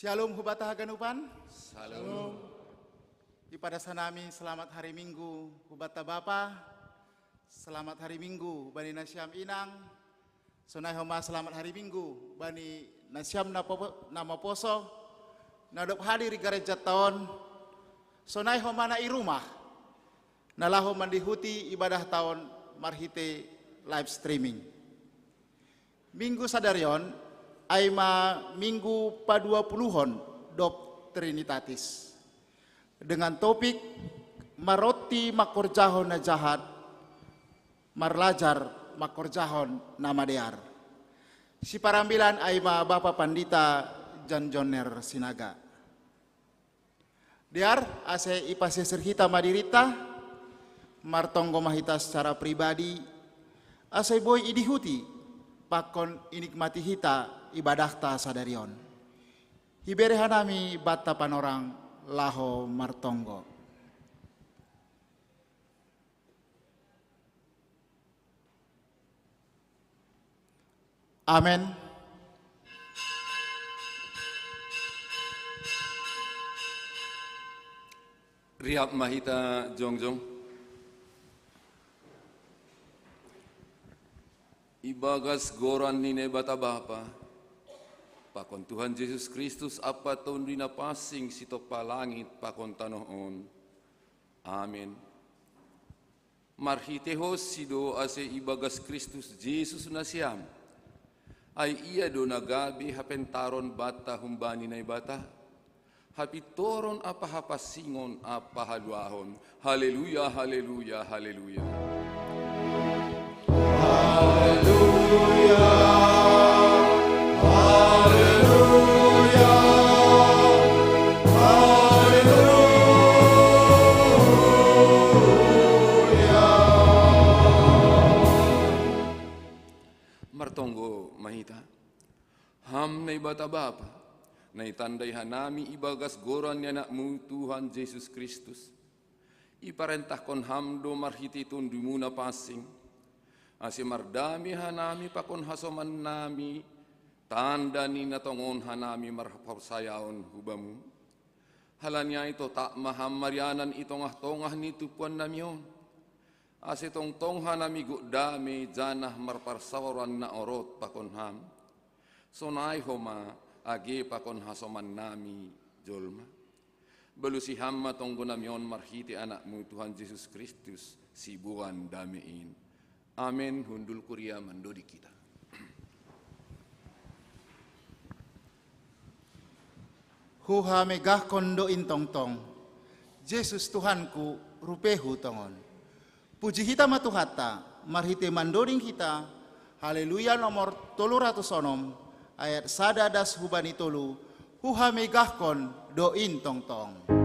Shalom hubata haganupan. Salam. Ipada sanami selamat hari Minggu hubata Bapa. Selamat hari Minggu bani nasyam inang. Sonai homa selamat hari Minggu bani nasyam nama poso. Nadop hadir gereja tahun. Sonai homa na irumah. Nalaho mandihuti ibadah tahun marhite live streaming. Minggu sadarion aima minggu pa-20 dop Trinitatis dengan topik maroti makorjahon na jahat marlajar makorjahon na madear. Si parambilan aima Bapak Pandita Jan Joner Sinaga. Dear ase ipase serhita madirita martonggo mahita secara pribadi ase boy idihuti pakon inikmati hita ibadah ta sadarion. Hiberehanami bata panorang laho martonggo. Amen. Riap mahita jongjong. Ibagas goran nine bata bapa. Pakon Tuhan Yesus Kristus apa tahun dina pasing sito palangit pakon tanoon. Amin. Marhitehos sido ase ibagas Kristus Yesus nasiam. Ay iya do nagabi hapentaron bata humbani na bata. Hapitoron apa hapasingon apa haluahon. Haleluya, haleluya, haleluya. Haleluya. Haleluya. Haleluya. Martonggo mahita. Ham na ibata bapa. Na itanday hanami ibagas goran ni anakmu Tuhan Yesus Kristus. Iparentah kon hamdo marhiti tundumuna pasing. Asi mardami hanami pakon hasoman nami. Tanda ni natongon hanami marhaporsayaon hubamu. Halanya ito tak maham marianan itongah-tongah ni tupuan namion. Asi tong hanami gudami janah marparsawaran na orot pakon ham. Sonai homa age pakon hasoman nami jolma. Belusi hamma tonggo namion marhiti anakmu Tuhan Yesus Kristus si buan damein. Amin hundul kuria mandodi kita. Huha megah kondo intong tong. Yesus Tuhanku rupehu tongon. Puji hita matuhata marhite mandoding kita. Haleluya nomor 300 ayat sadadas hubani tolu. Huha megah kon do intong tong.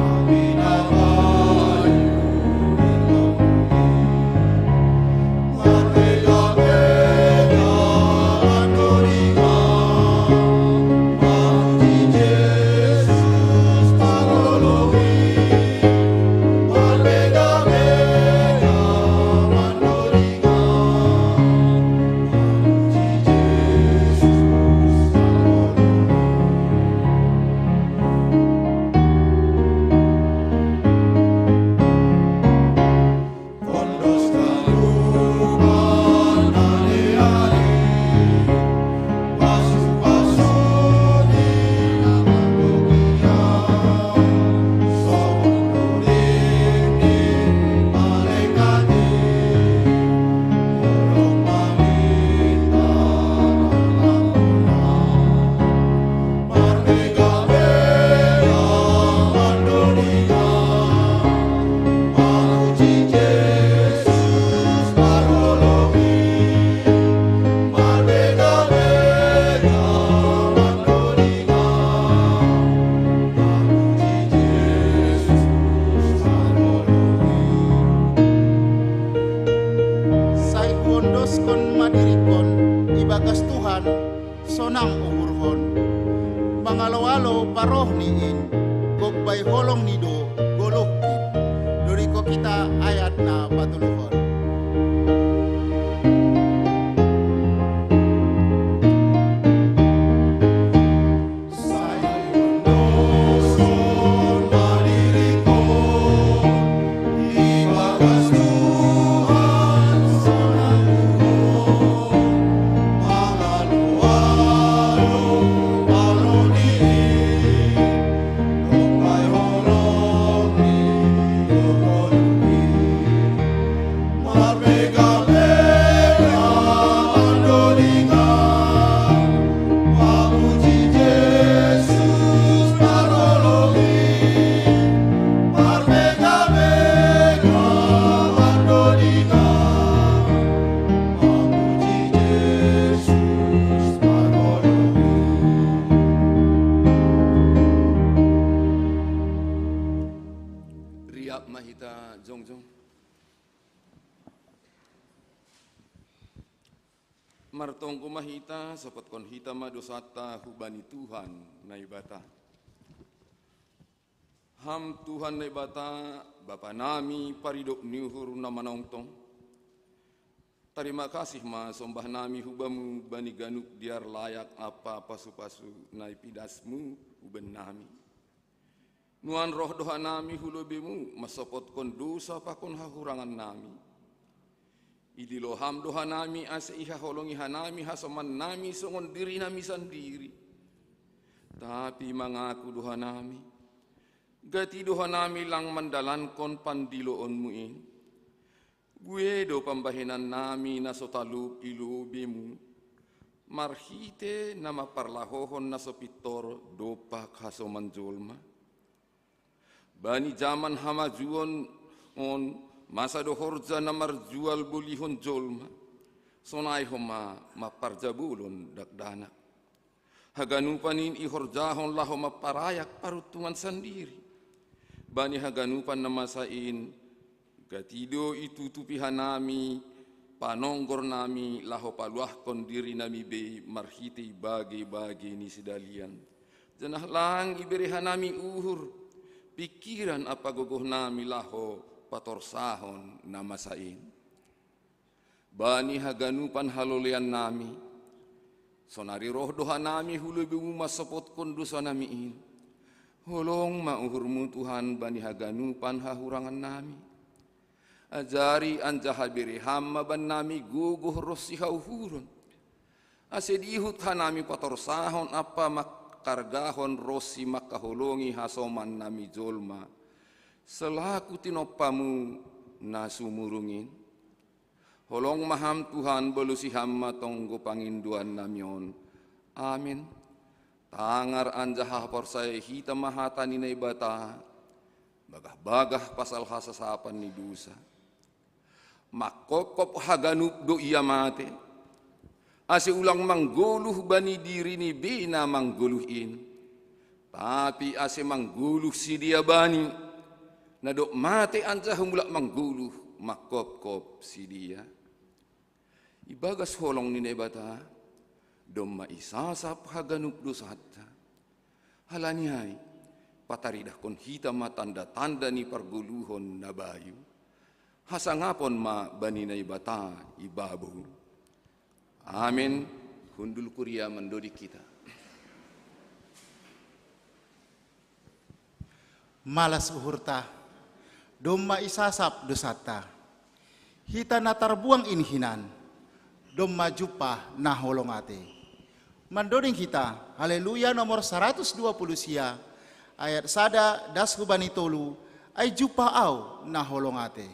Amin. Tuhan sonang uhurhon. Mangalo-alo paroh niin, gogbay holong nido golokin. Doriko kita ayat na patuluhon. Mahita jongjong. Martongko mahita sapat kon hita madosata hubani Tuhan na ibata. Ham Tuhan na ibata Bapa nami paridok niuhur na manongtong. Terima kasih ma sombah nami hubamu bani ganuk diar layak apa pasu-pasu na ipidasmu uben nami. Nuan roh doha nami hulubimu masopot kon dosa pakon hahurangan nami. Idilo ham doha nami ase iha holongi hanami hasoman nami songon diri nami sendiri. Tapi mangaku doha nami, gati doha nami lang mandalan kon pandiloonmu in. Gue do pambahinan nami nasotalup ilubimu. Marhite nama parlahohon nasopitor dopak hasoman jolma. Bani zaman hamajuon on masa dohorja namar jual bulihon jolma sonai homa maparjabulon dakdana haganupanin ihorjahon laho maparayak parutungan sendiri bani haganupan namasain gatido itu tupihan nami panonggor nami laho paluahkon diri nami be marhiti bagi-bagi ni sidalian janah lang iberihan nami uhur pikiran apa gogoh nami laho patorsahon namasain. Bani haganupan halolean nami. Sonari roh doha nami hulubimu masopot kondusa namiin. Holong mauhurmu Tuhan bani haganupan hahurangan nami. Ajari anja habiri hamma ban nami guguh rosi hauhurun. Asedihut hanami patorsahon apa kargahon rosi makaholongi hasoman nami jolma selaku tinopamu nasumurungin holong maham Tuhan belusi hamma tonggo panginduan namion amin tangar anjah porsai hita mahatani na ibata bagah-bagah pasal hasasapan ni dosa makokop haganup do iya mate ase ulang mangguluh bani diri ni bina mangguluhin. Tapi ase mangguluh si dia bani. Nadok mate anja humulak mangguluh makop-kop si dia. Ibagas holong ni nebata. Dom maisasap haganup dosata. Halanihay pataridah kon hita matanda-tanda ni parguluhon na bayu. Hasangapon ma bani na ibata ibabu. Amin. Hundul kuria mendodi kita. Malas uhurta, domma isasap dosata. Hita natarbuang inhinan, domma jupa na holongate. Mandoding kita, haleluya nomor 120 sia, ayat sada das hubani tolu, ay jupa au na holongate.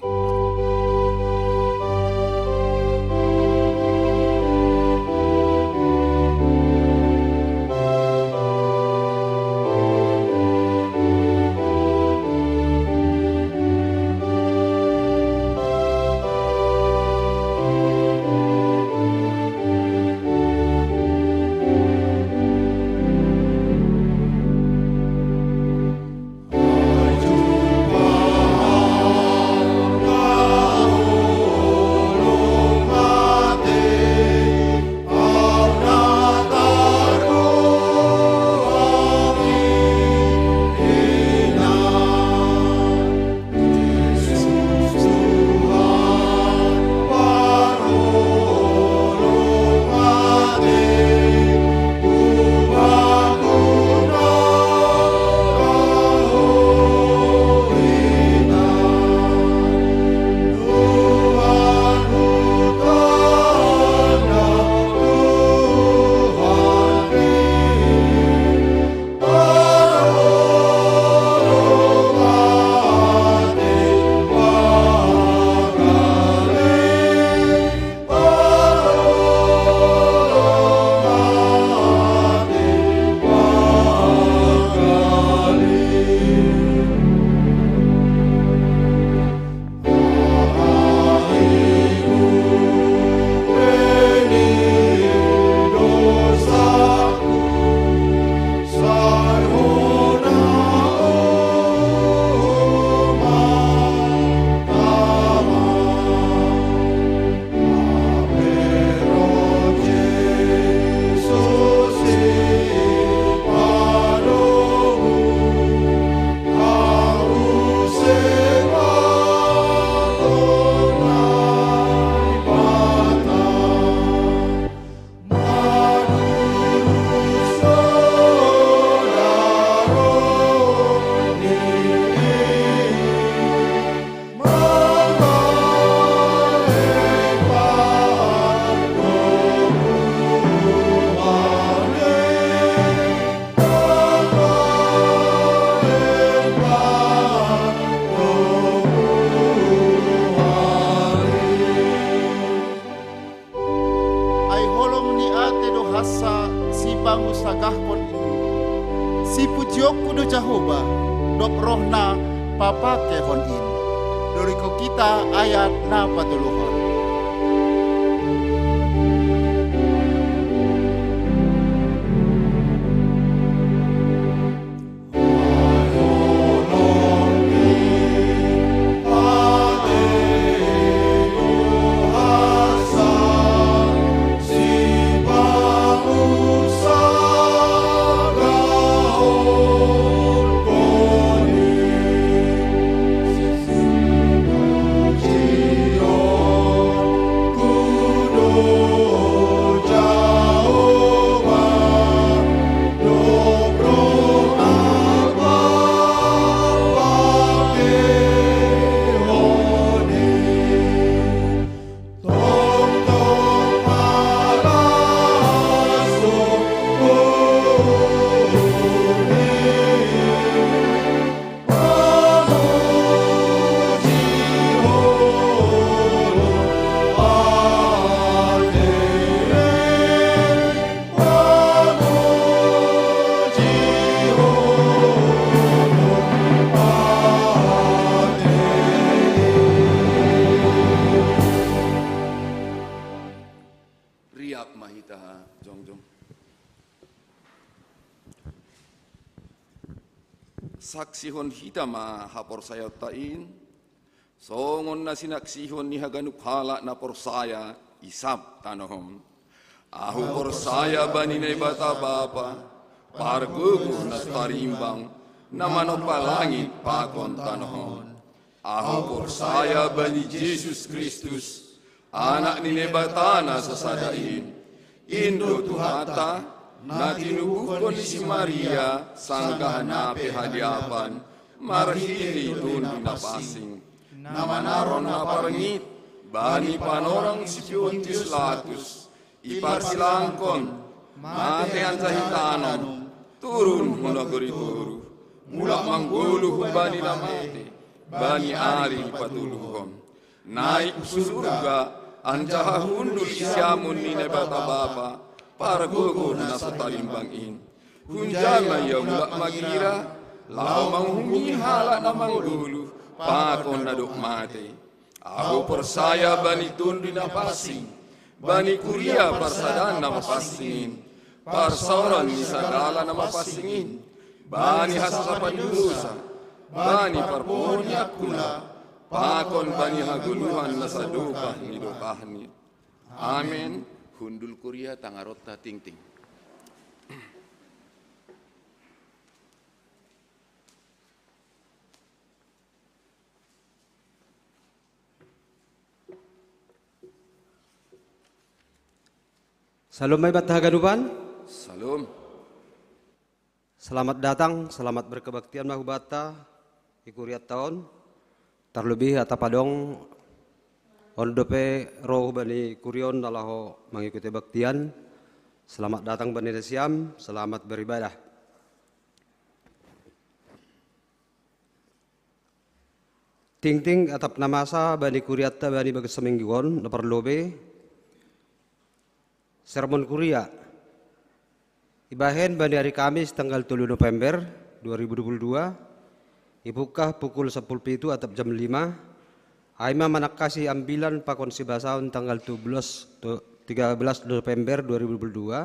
masa si pangusagahkon ini. Si pujiok kudo Jehovah, dop rohna papake hon in. Doriko kita ayat na patuluhon. Riak mahita jongjong. Saksihon hita ma hapor saya tain. Songon na sinaksihon ni haganuk hala na por saya isap tanohom. Ahu por saya baninay bata bapa. Pargugu na tarimbang na manopalangit pakon tanohom. Ahu por saya bani Jesus Kristus. Anak ni nebatana sa sadain, Indo tuhata, na tinubukon ni si Maria, sanggahan na pehadiapan, marhili dun pinapasing, na manaron na parangit, bani panorang si Pontius Latus, iparsilangkon, matean sa hitanon, turun mula gorituru, mula manggulu bani lamate, bani ari patuluhon, naik surga, anjaha hundul isyamun ni nebata bapa, para gugur na sa talimbangin. Hunjama ya mulak magira, lau manghumihala na manggulu, pakon na mate. Ako persaya bani tundi na pasing, bani kuria parsadan na mapasingin, parsoran ni sagala na mapasingin, bani hasasapan dusa, bani parponya kula, pakon bani haguluhan na sa duka ni dukahni. Amen. Hundul kuria tangarota ting-ting. Salam may batahaganuban. Salam. Selamat datang, selamat berkebaktian mahubata ikuriat tahun. Terlebih atapadong ondope roh bani kurion dalaho mengikuti baktian. Selamat datang bani desiam, selamat beribadah. Ting-ting atap namasa bani kuriatta bani bagas semingguan naparlobe. Sermon kuria. Ibahen bani hari Kamis tanggal 7 November 2022. Ibukah pukul 10 itu atap jam 5. Aima manakasi ambilan pakon sibasaun tanggal 13 November 2022.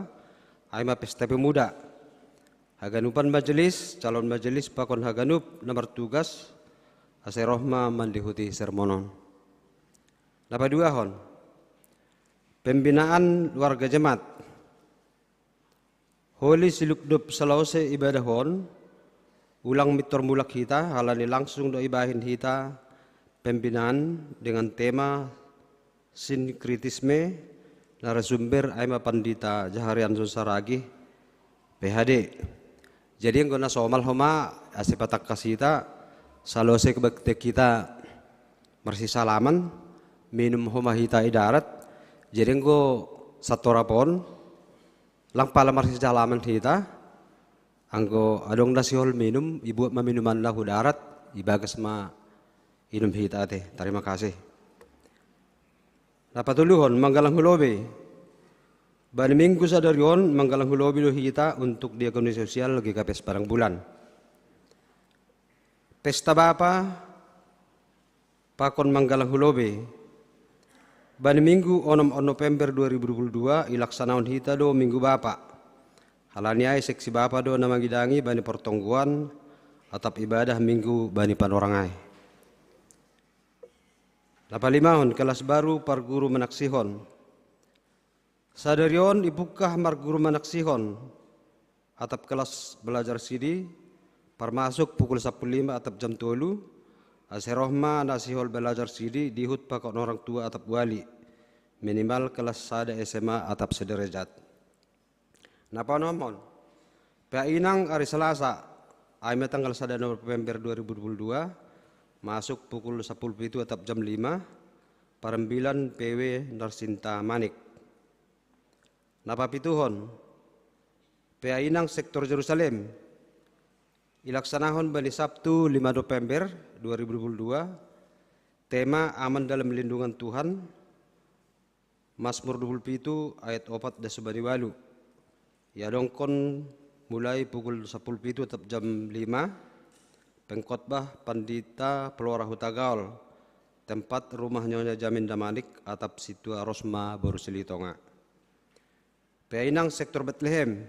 Aima pesta pemuda. Haganupan majelis, calon majelis pakon haganup nomor tugas. Aserohma mandihuti sermonon. Napa dua hon? Pembinaan warga jemaat. Holy Silukdup Salause ibadah hon. Ulang mitor mulak kita, halani langsung do ibahin kita pembinaan dengan tema sinkritisme narasumber Aima Pandita Jaharian Susaragi PhD. Jadi yang guna somal homa asipatak kasita salose kebakti kita marsi salaman minum homa hita idarat. Jadi yang satu rapon lang pala marsi salaman hita. Anggo adong nasihol minum, ibu maminuman lahu darat, ibagas ma inum hita ate. Terima kasih. Napatuluhon manggalang hulobe. Bani minggu sadarion manggalang hulobi do hita untuk diakoni sosial GKP sebarang bulan. Pesta Bapa pakon manggalang hulobi. Bani minggu 6 November 2022 ilaksanaon hita do minggu Bapa. Halaniai seksi Bapa do namagidangi bani pertongguan atap ibadah minggu bani panorangai. Napalimahon kelas baru par guru menaksihon. Sadarion ibukah mar guru menaksihon atap kelas belajar sidi par masuk pukul 15 atap jam 3 aserohma nasihol belajar sidi dihut pakon orang tua atap wali minimal kelas sada SMA atap sederajat. Napa nomon? Inang hari Selasa ayat tanggal 1 November 2022 masuk pukul 10 itu atap jam 5 Parembilan PW Narsinta Manik. Napa pituhon? Inang sektor Jerusalem ilaksanahon bani Sabtu 5 November 2022 tema aman dalam lindungan Tuhan Mazmur 27 ayat 4 dan subani walu. Ya dongkon mulai pukul 10 itu tetap jam 5 pengkhotbah Pandita Pelora Hutagaol tempat rumah Nyonya Jamin Damanik atap situ Rosma Baru Silitonga. Inang sektor Bethlehem.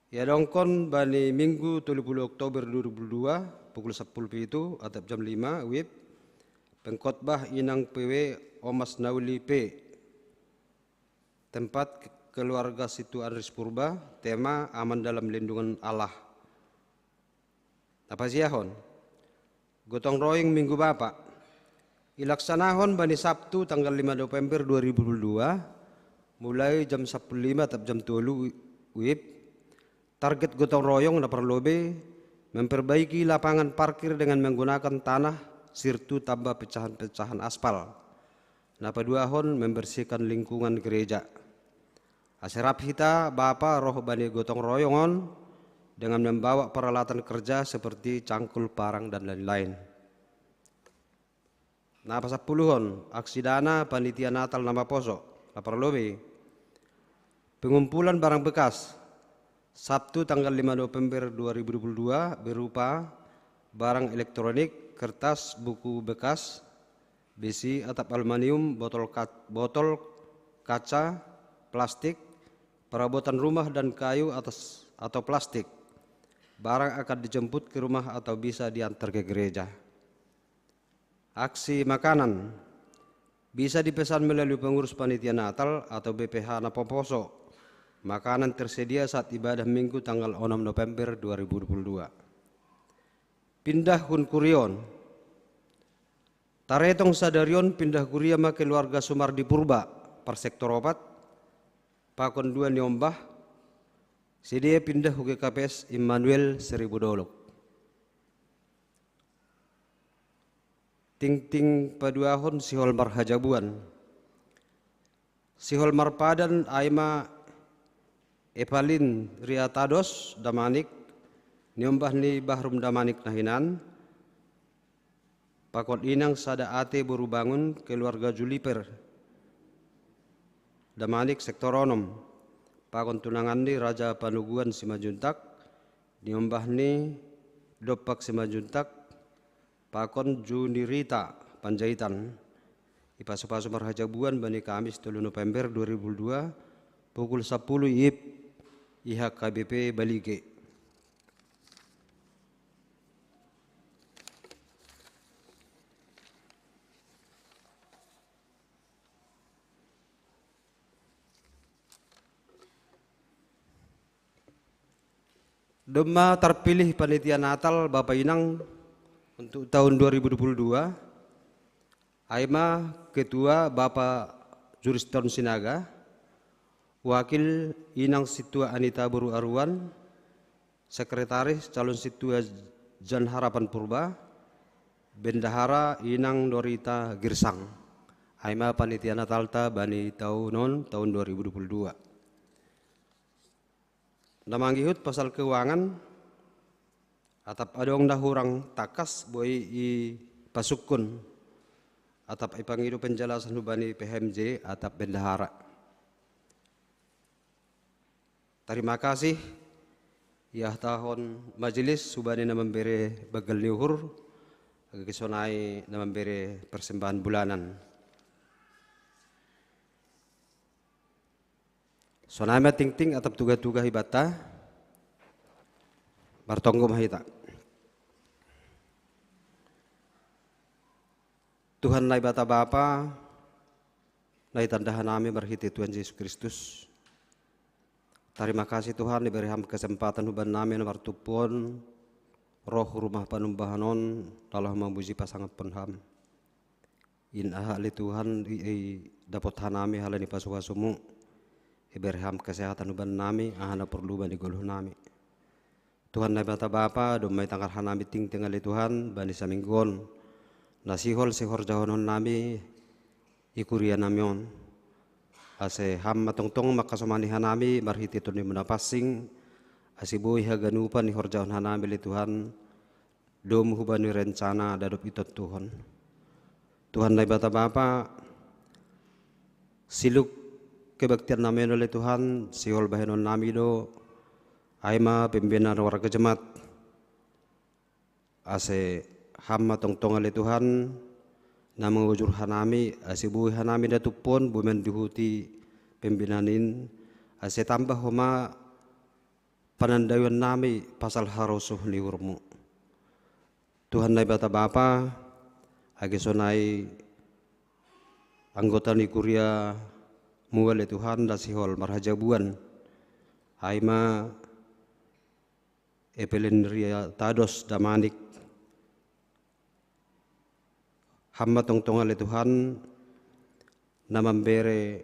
Ya dongkon bani Minggu 30 Oktober 2022 pukul 10 itu atap jam 5 wib pengkhotbah Inang PW Omas Nauli P tempat keluarga situ Andris Purba tema aman dalam lindungan Allah. Apa siahon? Gotong royong minggu Bapa ilaksanahon bani Sabtu tanggal 5 November 2022 mulai jam 15 atap jam 3 wib. Target gotong royong na perlobe memperbaiki lapangan parkir dengan menggunakan tanah sirtu tambah pecahan-pecahan aspal. Napa duahon membersihkan lingkungan gereja. Aserap hita Bapa roh bani gotong royongon dengan membawa peralatan kerja seperti cangkul parang dan lain-lain. Napa sapuluhon aksi dana panitia Natal nama poso laparlobe pengumpulan barang bekas Sabtu tanggal 5 November 2022 berupa barang elektronik, kertas, buku bekas, besi, atap aluminium, botol kaca, plastik, perabotan rumah dan kayu atau plastik. Barang akan dijemput ke rumah atau bisa diantar ke gereja. Aksi makanan bisa dipesan melalui pengurus panitia Natal atau BPH Napoposo. Makanan tersedia saat ibadah Minggu tanggal 6 November 2022. Pindah hun kurion. Taretong sadarion pindah kuriama keluarga Sumardi Purba par sektor opat. Pakon 2 niombah. Sedia pindah ke KPS Immanuel Seribu Dolok. Ting-ting paduahon sihol marhajabuan. Sihol marpadan aima Epalin Riatados Damanik niombah ni Bahrum Damanik nahinan pakon inang sada ate baru bangun keluarga Juliper Damanik sektor onom pakon tunangan ni Raja Panuguan Simajuntak niombah ni Dopak Simajuntak pakon Junirita Panjaitan ipasu-pasu marhajabuan bani Kamis 3 November 2002 pukul 10 IIP IHK KBP Balige. Dema terpilih panitia Natal Bapak Inang untuk tahun 2022. Aima Ketua Bapak Juriston Sinaga. Wakil Inang Situa Anita Buru Arwan, Sekretaris Calon Situa Jan Harapan Purba, Bendahara Inang Norita Girsang, Aima Panitia Natalta Bani tahun 2022. Namanggihut pasal keuangan, atap adong dahurang takas boi i pasukun, atap ipangidu penjelasan hubani PHMJ atap bendahara. Terima kasih ya tahun majelis subani na memberi bagal liuhur agisonai na memberi persembahan bulanan. Sonama ting-ting atap tuga-tuga hibata bartonggo mahita. Tuhan nai bata Bapa, nai tandahan nami berhiti Tuhan Yesus Kristus. Terima kasih Tuhan diberi kesempatan huban nami nomor tupun roh rumah panumbahanon dalam memuji pasangan penham. In ahli Tuhan dapat hanami halani pasuasumu. Iberham kesehatan huban nami ahana perlu bani goluh nami. Tuhan nai bata Bapa domai tanggal hanami ting tingali Tuhan bani saminggon nasihol sihor jahonon nami ikuria namion. Ase ham matongtong makasomani hanami marhiti tuni menapasing asiboy haganupan ni horjahon hanami li Tuhan dom hubani rencana dadop itot Tuhan. Tuhan nai bata Bapa siluk kebaktian namin oleh Tuhan sihol bahenon nami do aima pimpinan warga jemaat ase hamma tongtong oleh Tuhan nama ujur hanami asibuhi hanami datupon bumen dihuti pimpinanin ase tambah homa panandayun nami pasal harosuh liurmu. Tuhan nai bata Bapa agisonai anggota ni kuria muale Tuhan dasihol marhajabuan aima epelendria tados damanik hamba tongtongan le Tuhan na memberi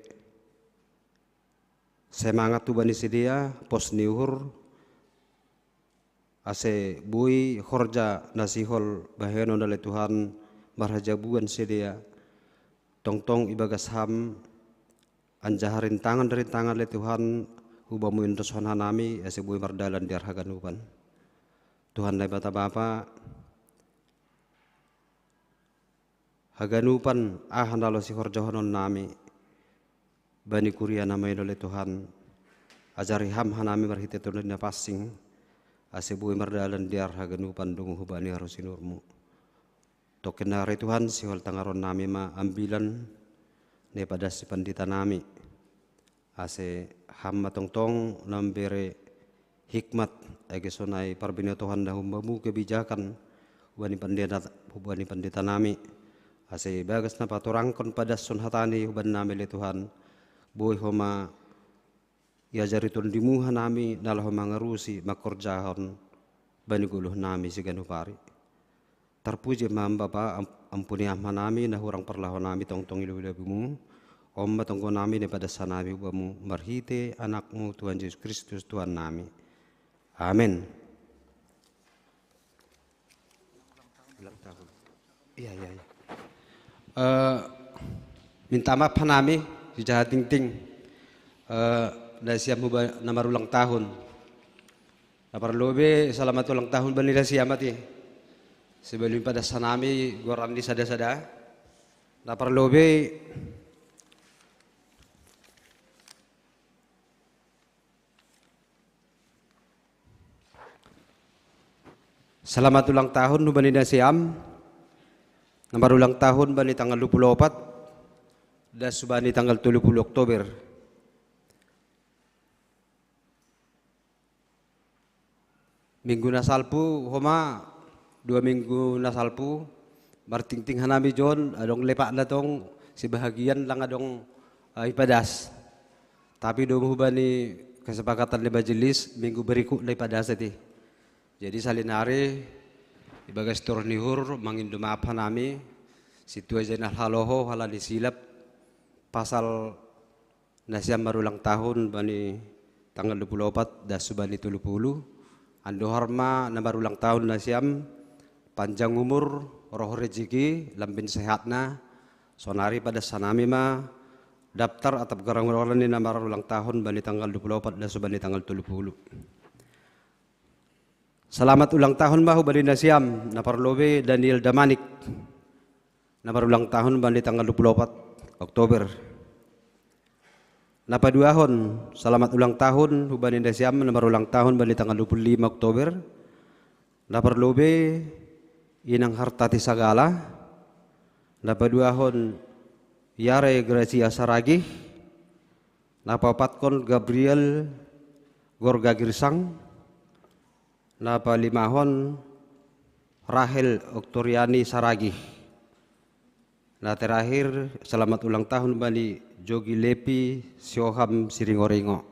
semangat tu bani sedia pos niuhur ase bui horja nasihol baheno le Tuhan marhajabuan sedia tongtong ibagas ham anjaharin tangan dari tangan le Tuhan hubamu indoson hanami ase bui mardalan di arhaganupan. Tuhan nai bata Bapa haganupan ahanalo si horjohonon nami bani kuria namai oleh Tuhan ajari ham hanami marhite tunina passing asebui mardalan diar haganupan dungu hubani harusinurmu tokenare Tuhan sihol tangaron nami ma ambilan ne pada si pandita nami ase ham matongtong nambere hikmat egesonai parbina Tuhan dahumbamu kebijakan hubani pandita nami ase bagas na paturangkon pada sunhatani huban nami le Tuhan boy homa ya jaritun dimuha nami nalah homa ngarusi makorjahon bani guluh nami siganu pari terpuji mam Bapa ampuni amma nami nah hurang perlahon nami tongtong ilu-ilumu omma tongko nami ne pada sanami ubamu marhite anakmu Tuhan Yesus Kristus Tuhan nami amin. Iya. Minta maaf hanami si Jahat Ting-ting siap nama ulang tahun naparlobe selamat ulang tahun bani siamati sebelum pada sanami goran di sada-sada naparlobe selamat ulang tahun bani siam. Nomor ulang tahun bani tanggal 24 dan subani tanggal 30 Oktober. Minggu nasalpu homa 2 minggu nasalpu marting-ting hanami John adong lepak na tong si bahagian lang adong ipadas. Tapi dong hubani kesepakatan di majelis minggu berikut ipadas iti. Jadi salinari ibagas tornihur mangindu maaf hanami situa jenal haloho halani silap pasal nasiam marulang tahun bani tanggal 24 dan subani 30 ando harma na marulang tahun nasiam panjang umur roh rezeki lambin sehatna sonari pada sanami ma daftar atap garang-garang ni na marulang tahun bani tanggal 24 dan subani tanggal 30. Selamat ulang tahun bahu bani nasiam naparlobe Daniel Damanik nabar ulang tahun bani tanggal 24 Oktober Napaduahon, selamat ulang tahun hubani Indesiam, nomor ulang tahun bani tanggal 25 Oktober. Naparlobe inang hartati sagala. Napaduahon Yare Gracia Saragi. Napapatkon Gabriel Gorga Girsang. Napalimahon Rahel Oktoriani Saragi. Nah terakhir selamat ulang tahun bani Jogi Lepi Sioham Siringoringo.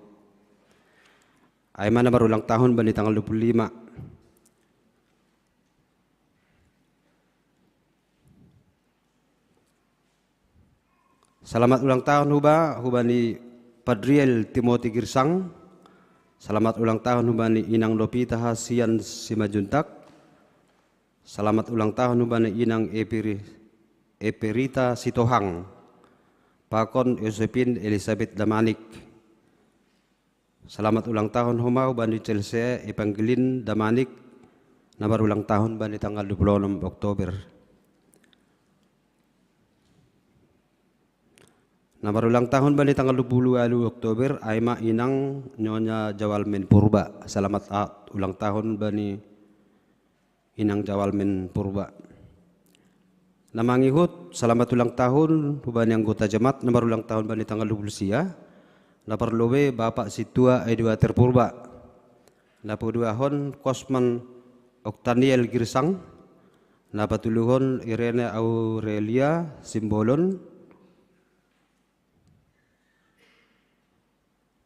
Aiman nomor ulang tahun bani tanggal 25. Selamat ulang tahun hubani Padriel Timothy Girsang. Selamat ulang tahun hubani Inang Lopita Hasian Simajuntak. Selamat ulang tahun hubani Inang Eperita Sitohang. Pakon Yosepin Elizabeth Damanik. Selamat ulang tahun hubani Chelsea Evangelin Damanik. Nomor ulang tahun bani tanggal 26 Oktober. Nomor ulang tahun bani tanggal 20 Oktober Aima Inang Nyonya Jawalmen Purba. Selamat ulang tahun bani Inang Jawalmen Purba. Namangihut selamat ulang tahun bani anggota jemaat nomor ulang tahun bani tanggal 20 sia. Naparlobe Bapak Situa Edwater Purba. Napaduahon Kosman Oktaniel Girsang. Napatuluhon Irene Aurelia Simbolon.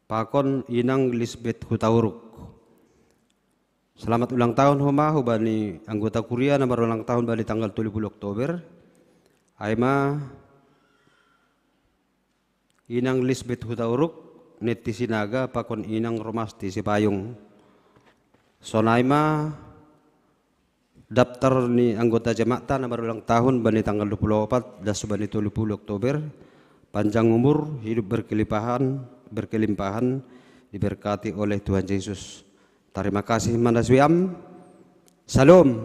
Pakon Inang Lisbeth Hutauruk. Selamat ulang tahun hubani anggota kuria nomor ulang tahun bani tanggal 30 Oktober. Aima Inang Lisbeth Hutauruk Neti Sinaga Pakon Inang Romasti Sipayung. Sonaima daftar ni anggota jemaat nomor ulang tahun bani tanggal 24 das bani 30 Oktober. Panjang umur, hidup berkelimpahan, diberkati oleh Tuhan Yesus. Terima kasih Manaswiam. Salam.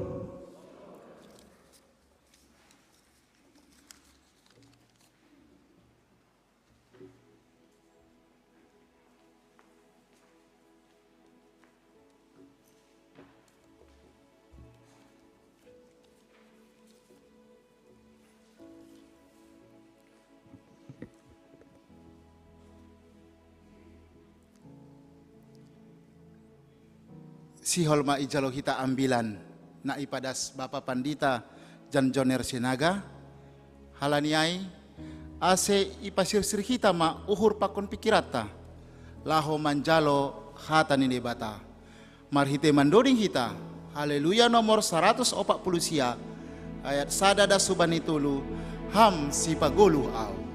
Si holma ijalo kita ambilan na ipadas Bapak Pandita Jan Joner Sinaga halaniai ase ipasir-sir kita ma uhur pakon pikirata laho manjalo hata nini bata marhite mandoding kita haleluya nomor 140 sia ayat sadada subani tulu ham si pagulu au.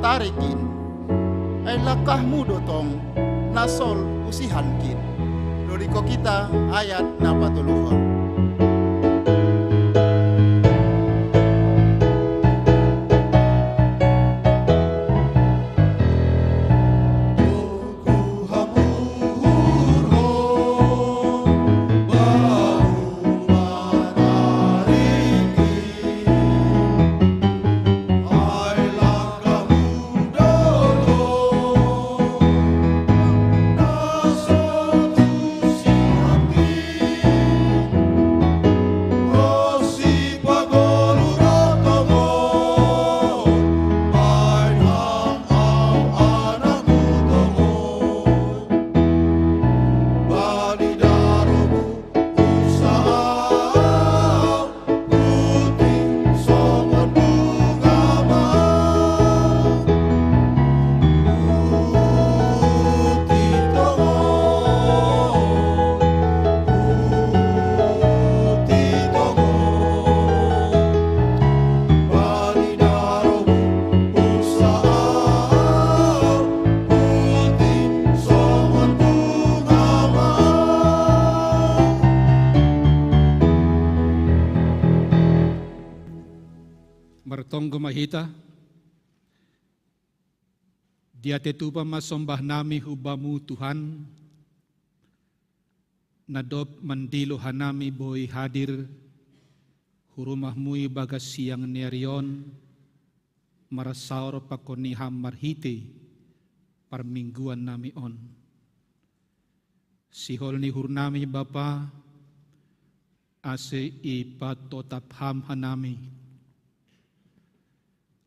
tarikin, ay lakahmu dotong nasol usihankin. Doriko kita ayat napatuluhan. Martonggo mahita, dia tetupa masombah nami hubamu Tuhan, nadop mandilo hanami boy hadir, hurumahmu bagas siang nerion, marasaur pakoniham marhite, parmingguan nami on. Sihol ni hurnami Bapa, ase ipatotap ham hanami,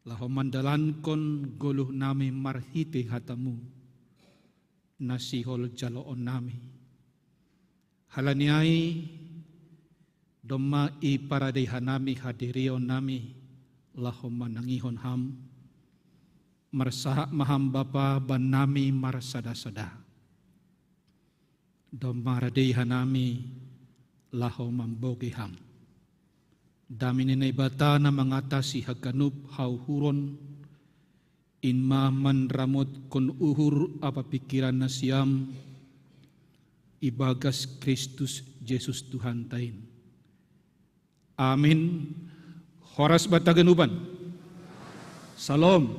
laho mandalan kon goluh nami marhite hatamu, nasihol jaloon nami. Halaniai doma i paradehan nami hadirion nami, laho manangihon ham, marsahak maham Bapa ban nami marsada-sada. Doma radehan nami, laho mambogi ham. Dami ninay bata na mengatasi haganup hauhuron, inma manramot kon uhur apa pikiran na siam, ibagas Kristus Yesus Tuhan tain. Amin. Horas bataganuban. Salam.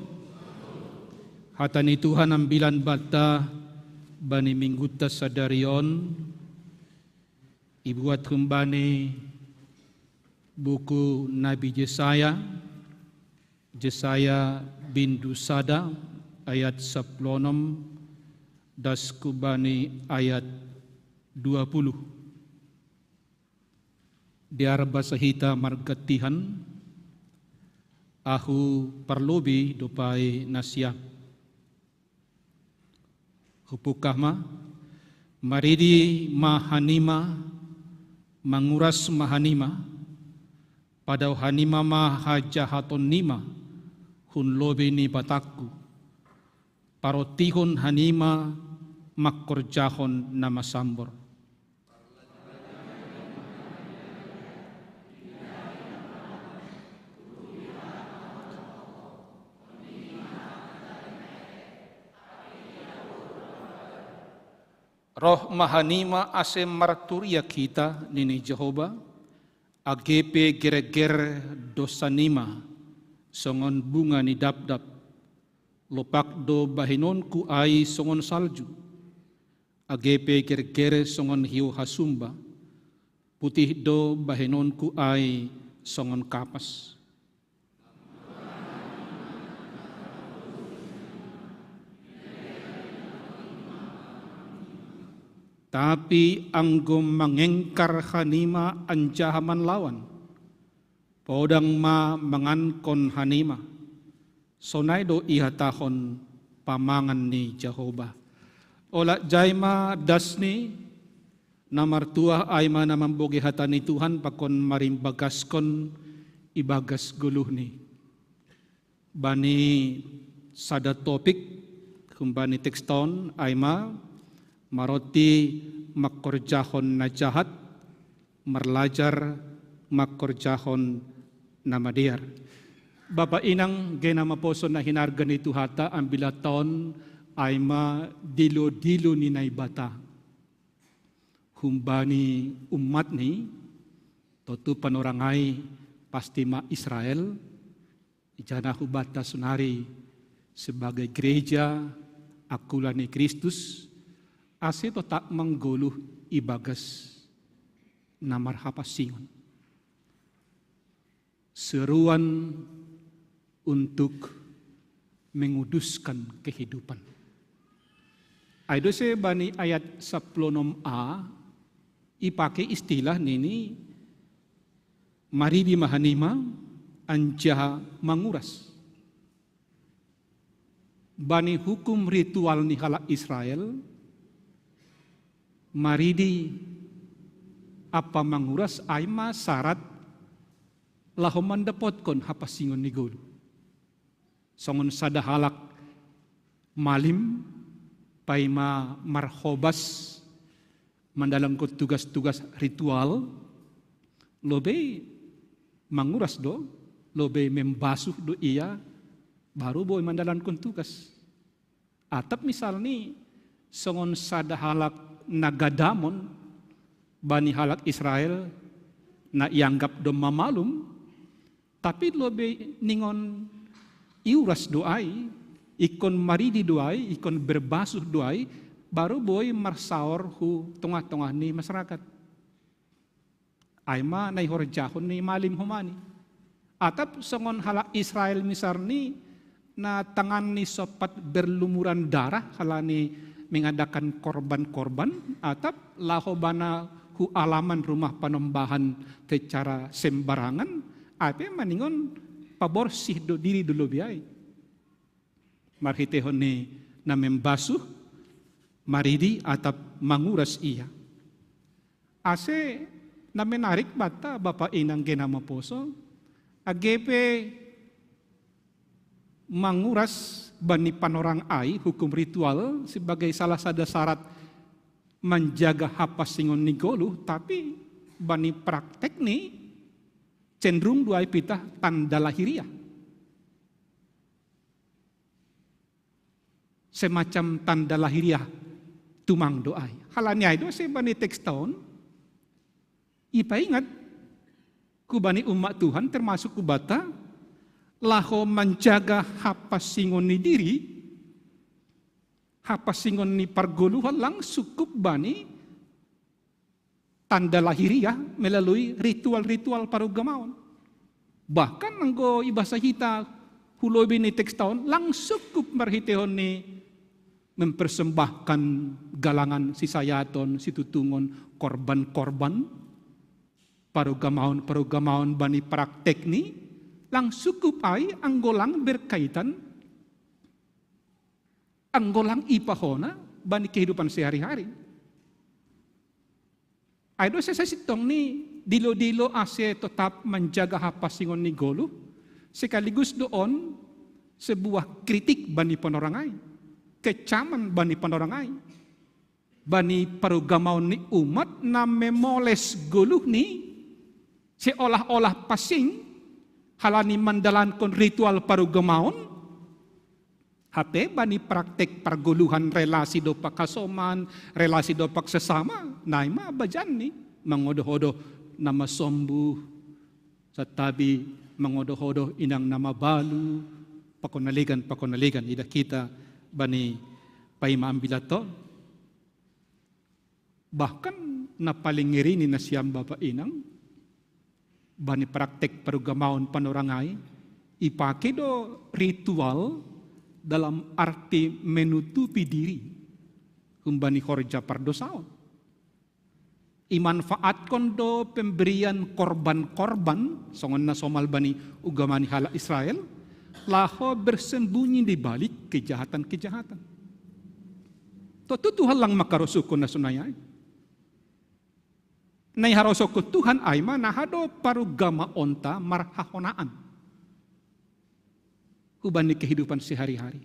Hatani Tuhan ambilan bata bani mingguta sadarion, ibuat kembani buku Nabi Yesaya bin Dusada ayat 10 das kubani ayat 20. Diar basahita margatihan ahu parlobi dopai nasya. Hupukahma maridi mahanima manguras mahanima pada hanima mahajahaton nima hun lobi ni batakku parotihon hanima makorjahon nama sambor. Roh mahanima ase marturia kita nini Jehovah, agepe gereger dosanima, songon bunga ni dapdap, lopak do bahinon ku ai songon salju, agepe gereger songon hiu hasumba, putih do bahinon ku ai songon kapas. Tapi anggom mengengkar hanima anjahaman lawan, podang ma mengankon hanima, sonaido ihatahon pamangan ni Jehovah. Ola jaima dasni, namartua aima namambogi hatani Tuhan pakon marimbagaskon ibagas guluhni. Bani sada topik, kumbani tekston aima, maroti makorjahon na jahat, merlajar makorjahon na madiar. Bapak inang genama poso na hinarga ni Tuhata ang bilaton ay ma dilo-dilo ni naibata. Humbani umat ni totu panorangay pasti ma Israel ijana hubata sunari sebagai gereja akula ni Kristus asito tak mangguluh ibagas na marhapasingon. Seruan untuk menguduskan kehidupan. Ayo se bani ayat 16a ipakai istilah nini mari di mahanima anjaha manguras. Bani hukum ritual ni halak Israel mari di apa manguras aima syarat lahom mandapotkon hapasingon ni gulu. Songon sada halak malim paima marhobas mandalangkot tugas-tugas ritual lobe manguras do lobe membasuh do iya baru boy mandalankon tugas. Atap misal ni songon sada halak nagadamon bani halak Israel na ianggap do mamalum tapi lobe ningon iuras doai, ikon maridi doai, ikon berbasuh doai, baru boy marsaor hu tengah-tengah ni masyarakat. Aima na ihorjahon ni malim humani. Atap songon halak Israel misal ni na tangan ni sopat berlumuran darah halani mengadakan korban-korban, atap lahobana hu alaman rumah panembahan secara sembarangan, ape maningon paborsih do diri dulu biay. Marhitehon ni na membasuh maridi atap manguras iya. Ase na menarik bata Bapak inang genama poso agepe manguras bani panorang ai hukum ritual sebagai salah satu syarat menjaga hapasingon nigolu, tapi bani praktek ni cenderung dua pita tanda lahiriah. Semacam tanda lahiriah tumang doai. Halanya itu saya bani teks tahun. Ipa ingat ku bani umat Tuhan termasuk ku bata laho menjaga hapasingon ni diri, hapasingon ni pargoluhan lang sukup bani tanda lahiriah melalui ritual-ritual parugamaon. Bahkan nanggo ibasa hita hulobi ni teks tahun langsung cukup marhitehon ni mempersembahkan galangan si sayaton, si tutungon, korban-korban parugamaon bani praktek ni langsung cukup ay anggolang berkaitan anggolang ipahona bani kehidupan sehari-hari. Ayo saya sitong ni dilo-dilo ase tetap menjaga hapasingon ni golu sekaligus doon sebuah kritik bani panorangai, kecaman bani panorangai, bani parugamaon ni umat na memoles goluh ni seolah-olah pasing halani mandalankon ritual parugamaon hate bani praktek parguluhan relasi do pakasoman, relasi do paksesama, naima bajan ni mangodo-hodo nama sombu, satabi mangodo-hodo inang nama balu, pakonaligan ida kita bani paima ambilato. Bahkan na paling ngiri ni nasyam Bapak inang bani praktek parugamaon panorangai ipake do ritual dalam arti menutupi diri kumbani horja pardosaon. Imanfaatkan do pemberian korban-korban songon na somal bani ugamani hala Israel laho bersembunyi di balik kejahatan-kejahatan. Toto Tuhan lang makarosukon na sunayay. Nay harosokon Tuhan ay manahado parugama onta marhahonaan hubani kehidupan sehari-hari.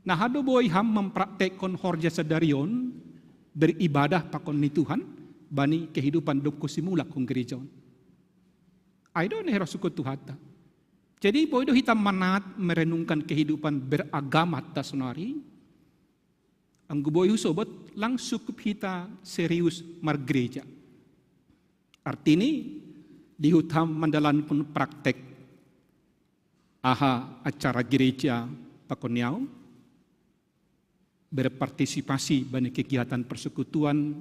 Nah hado boy ham mempraktekkan horja sedarion beribadah pakon ni Tuhan bani kehidupan doko simulak kong gerejaon. Aido ne herosukot Tuhata. Jadi bodoh hitam manat merenungkan kehidupan beragama tasunari. Ang guboy sobat lang sukup hita serius margereja. Artinya dihutam mandalan pun praktek acara gereja pakonyao berpartisipasi bani kegiatan persekutuan,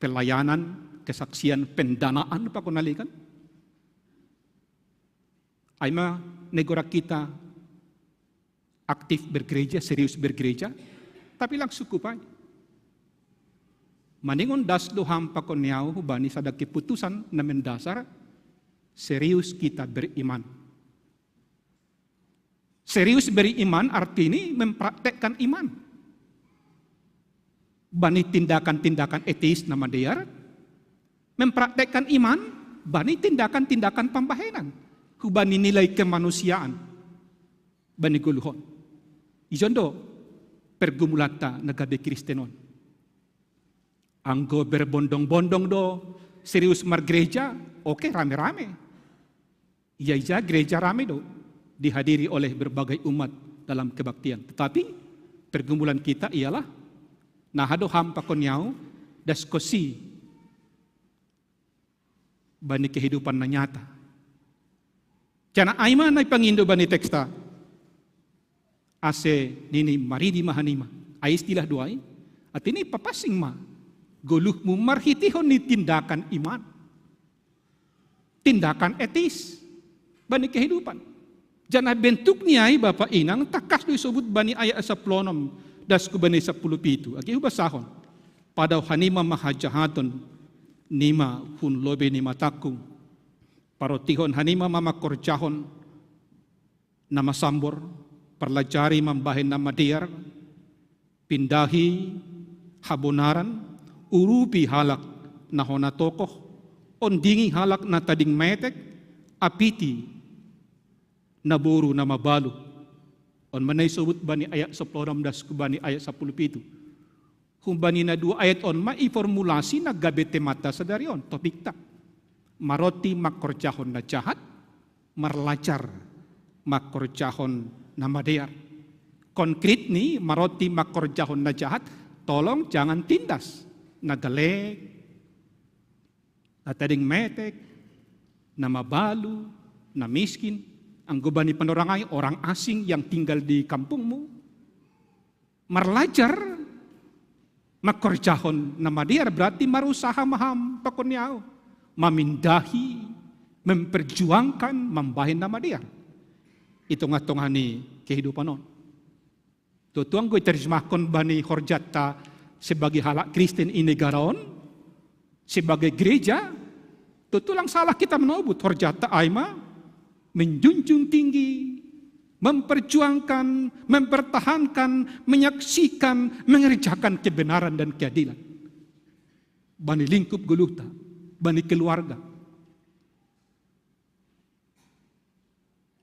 pelayanan, kesaksian, pendanaan pakonalikan. Aima negara kita aktif bergereja, serius bergereja, tapi lang sukupan. Maningon das doham pakonyao hubani sada keputusan na mendasar serius kita beriman. Serius beriman artinya mempraktekkan iman. Bani tindakan-tindakan etis nama dia, mempraktekkan iman, bani tindakan-tindakan pembahenan. Hubani nilai kemanusiaan, bani guluhon. Ijondo, pergumulata nagabe Kristenon. Anggo berbondong-bondong do, serius margereja, oke rame-rame. Iya gereja rame do, dihadiri oleh berbagai umat dalam kebaktian. Tetapi pergumulan kita ialah nahado hampa konyao daskosi bani kehidupan na nyata. Cana aima na pangindo bani teksta ase nini maridi mahanima ay istilah doay at ini papasing ma guluh mo marhitihon ni tindakan iman, tindakan etis bani kehidupan. Jana bentuk niya ay bapa inang takas do isubut bani aya sa plonom das ko bani sa pulupitu agi ubasahon padaw hanima mahajahaton nima hun lobe ni matakung parotihon hanima mamakorjahon na masambor parlajari mambahin na madiyar pindahi habonaran urupi halak na honatokoh ondingi halak na tading metek apiti naburu na mabalu on manay subut bani ayat 10 das ko bani ayat 10 pitu humbani na 2 ayat on maiformulasi na gabete mata sa darion topik ta maroti makorjahon na jahat, marlacar makorjahon na madeyar. Konkret ni maroti makorjahon na jahat, tolong jangan tindas na galek, na tading metek, na mabalu, na miskin. Ang gubani panorangay, orang asing yang tinggal di kampungmu. Marlacar makorjahon na madeyar berarti marusaha maham pakunyao. Memindahi, memperjuangkan, membahin nama dia. Itu ngatongani kehidupan on. Tutuang gue terjemahkan bani horjata sebagai halak Kristen ini negaraon, sebagai gereja, tutulang salah kita menobut horjata aima, menjunjung tinggi, memperjuangkan, mempertahankan, menyaksikan, mengerjakan kebenaran dan keadilan. Bani lingkup guluhta. Bani keluarga,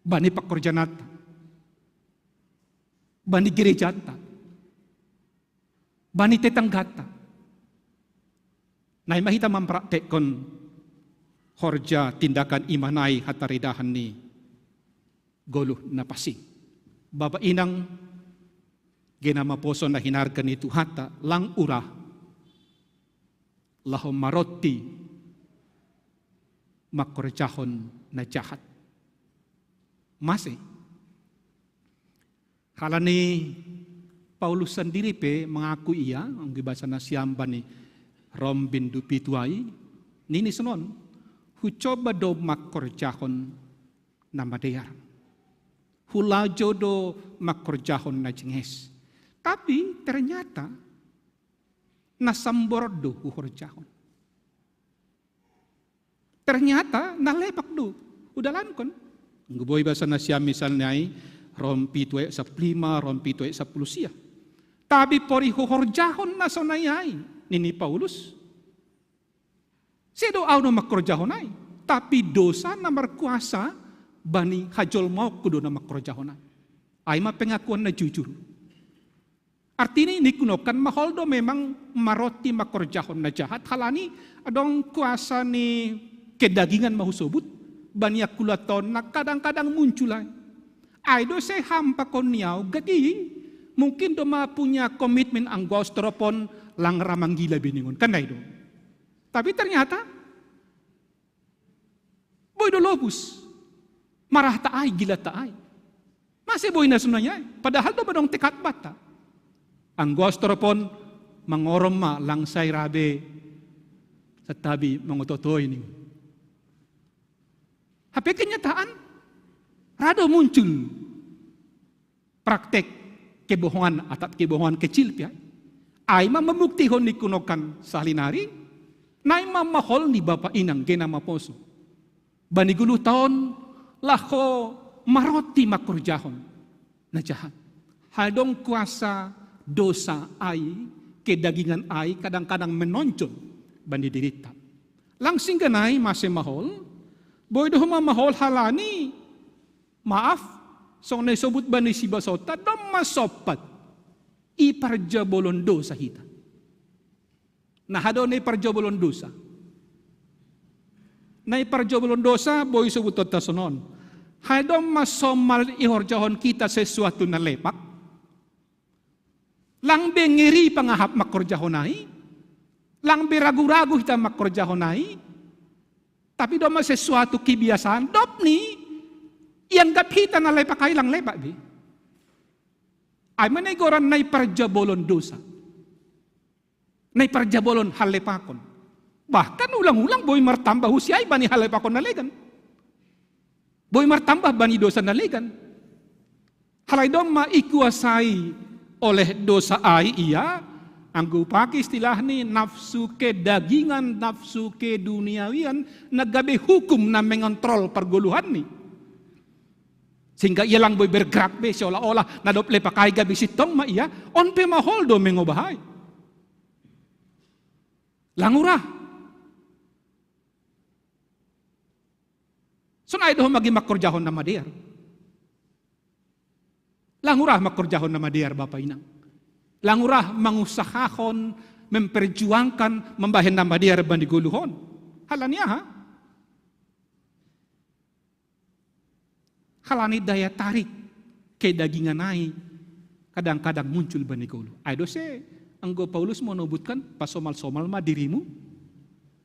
bani pekerjaanata, bani gerejata, bani tetanggata. Nah, kita mempraktekkan horja tindakan imanai hataridahan ni goluh na pasing. Baba inang ginama poso na hinargan itu hata lang urah lahom maroti makorjahon na jahat. Masih. Kala ni Paulus sendiri mengaku ia, ang gibasa na siyamba ni Rom bindu pituay, nini sunon, hucoba do makorjahon na madeyar. Hulajo do makorjahon na jenges. Tapi ternyata nasambor do huhorjahon. Ternyata nalepak do, udalan kon. Nguboy basa na siya misalnya ay rompi tuwe sa 5, rompi tuwe sa 10 siya. Tapi pori huhorjahon na sonayay nini Paulus. Sedo aw no makorjahon ay. Tapi dosa na markuasa bani hajol mau kudo na makorjahon ay. Ay mapengakuan na jujur. Artinya ini kunokan maholdo memang maroti makorjahon na jahat. Halani adong kuasa ni kedagingan mahusubut, banyak kulaton na kadang-kadang muncul ay. Ay do say hampa kon niyaw gaging mungkin do punya komitmen ang gostropon lang ramang gila biningon kanay do. Tapi ternyata boy do lobus marah taay gila taay. Masih boy na sunanya. Padahal do badong tekat bata. Ang gostropon mangorom ma langsay rabe sa tabi mangutotoy ning. Hape kenyataan rado muncul praktek kebohongan atau kebohongan kecil pia. Ay mamamuktihon ni kunokan salinari, nay mamahol ni Bapa Inang gena maposo. Baniguluh taon lako maroti makurjahon na jahat. Hadong kuasa dosa ay kedagingan ay kadang-kadang menonjol bani dirita. Langsing ganay masih mahol, boy do mamahol halani, maaf, so naisubot ba ni si Basota, dam masopat, iparjabolon dosa hita. Nahado na iparjabolon dosa. Na iparjabolon dosa, boy subutot ta sonon. Hadom masomal ihorjahon kita sesuatu na lepak. Lang bengeri pangahap makorjahonai, lang beragu-ragu kita makorjahonai, tapi doma sesuatu kebiasaan, dop ni, yang gap kita na lepak ay lang lepak bi. Ay manigoran na iparjabolon dosa. Na iparjabolon halepakon. Bahkan ulang-ulang boy martambah husiay bani halepakon na legan. Boy martambah bani dosa na legan. Halay dong maikuasai oleh dosa ay iya, anggo paki istilah ni nafsu kedagingan, nafsu keduniawian, nagabe hukum na mengontrol perguluhan ni. Sehingga ia lang boy bergerak be seolah-olah nadople pakai gabi sitong ma iya, on pe mahol do mengobahay. Langurah. Sunay do magi makorjahon na madiar. Langurah makorjahon na madiar Bapak Inang. Langurah mangusahahon, memperjuangkan, membahen na madiar bandiguluhon. Halanya ha? Halani daya tarik kedagingan ay kadang-kadang muncul bandigulu. Aido se anggo Paulus menubutkan pasomal-somal ma dirimu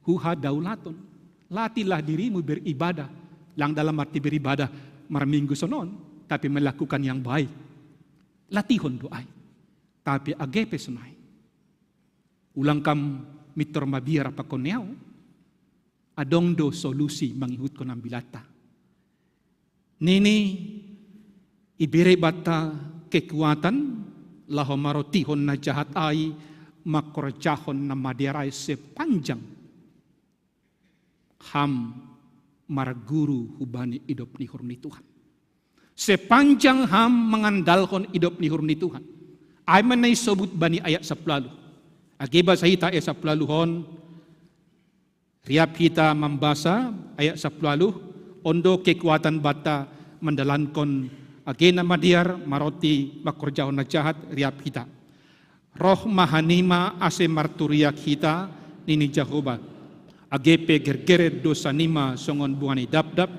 huha daulaton. Latilah dirimu beribadah. Lang dalam arti beribadah marminggu sonon, tapi melakukan yang baik. Latihon doai, tapi agepe sunai. Ulang kam mitor mabiar apa koneau, adong do solusi mangihut ko ng bilata. Nini ibire bata kekuatan laho marotihon na jahat ay makorjahon na madiaray sepanjang ham marguru hubani idop ni hurni Tuhan. Sepanjang ham mengandalkan hidup ni hurni Tuhan. Ay man nay sobut bani ayat 10. Agiba sa hita ayat 10 hon. Riap kita membasa ayat 10. Ondo kekuatan bata mendalankon agena madiar maroti makorjahon na jahat riap kita. Roh mahanima ase marturia kita nini Jehovah. Agepe gergere dosa nima songon buani dap-dap.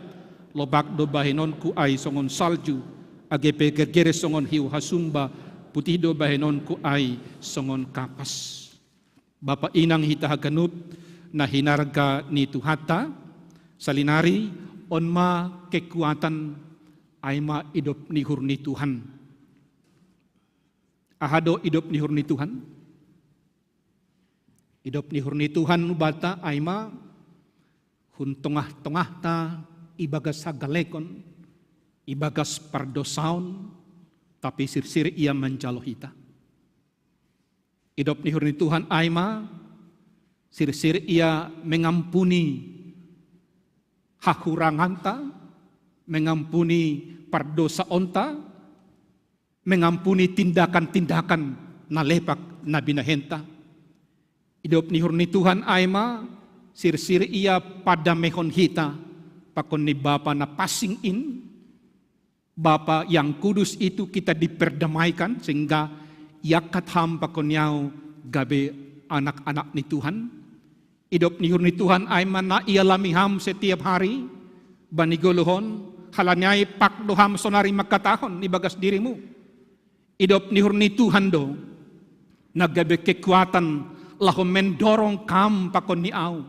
Lobak do bahenon ku ay songon salju, agepe gergere songon hiu hasumba, putih do bahenon ku ay songon kapas. Bapa Inang hita haganup na hinarga ni Tuhata, salinari onma kekuatan ay ma idop ni hurni Tuhan. Ahado idop ni hurni Tuhan. Idop ni hurni Tuhan bata ay ma hun tongah-tongah ta ibagas sagalekon, ibagas pardosaon, tapi sir-sir ia menjalohita. Idop ni hurni Tuhan aima, sir-sir ia mengampuni hakuranganta, mengampuni pardosaonta, mengampuni tindakan-tindakan na lepak na binahenta. Idop ni hurni Tuhan aima, sir-sir ia pada mehon hita, pakon ni Bapa na passing in, Bapa yang kudus itu kita diperdamaikan sehingga yakat ham pakon yaw gabe anak-anak ni Tuhan. Idop ni hurni Tuhan ay man na ialami ham setiap hari, bani guluhon, halanyai pak doham sonari makatahon ibagas dirimu. Idop ni hurni Tuhan do, nagabe kekuatan lahom mendorong kam pakon ni au.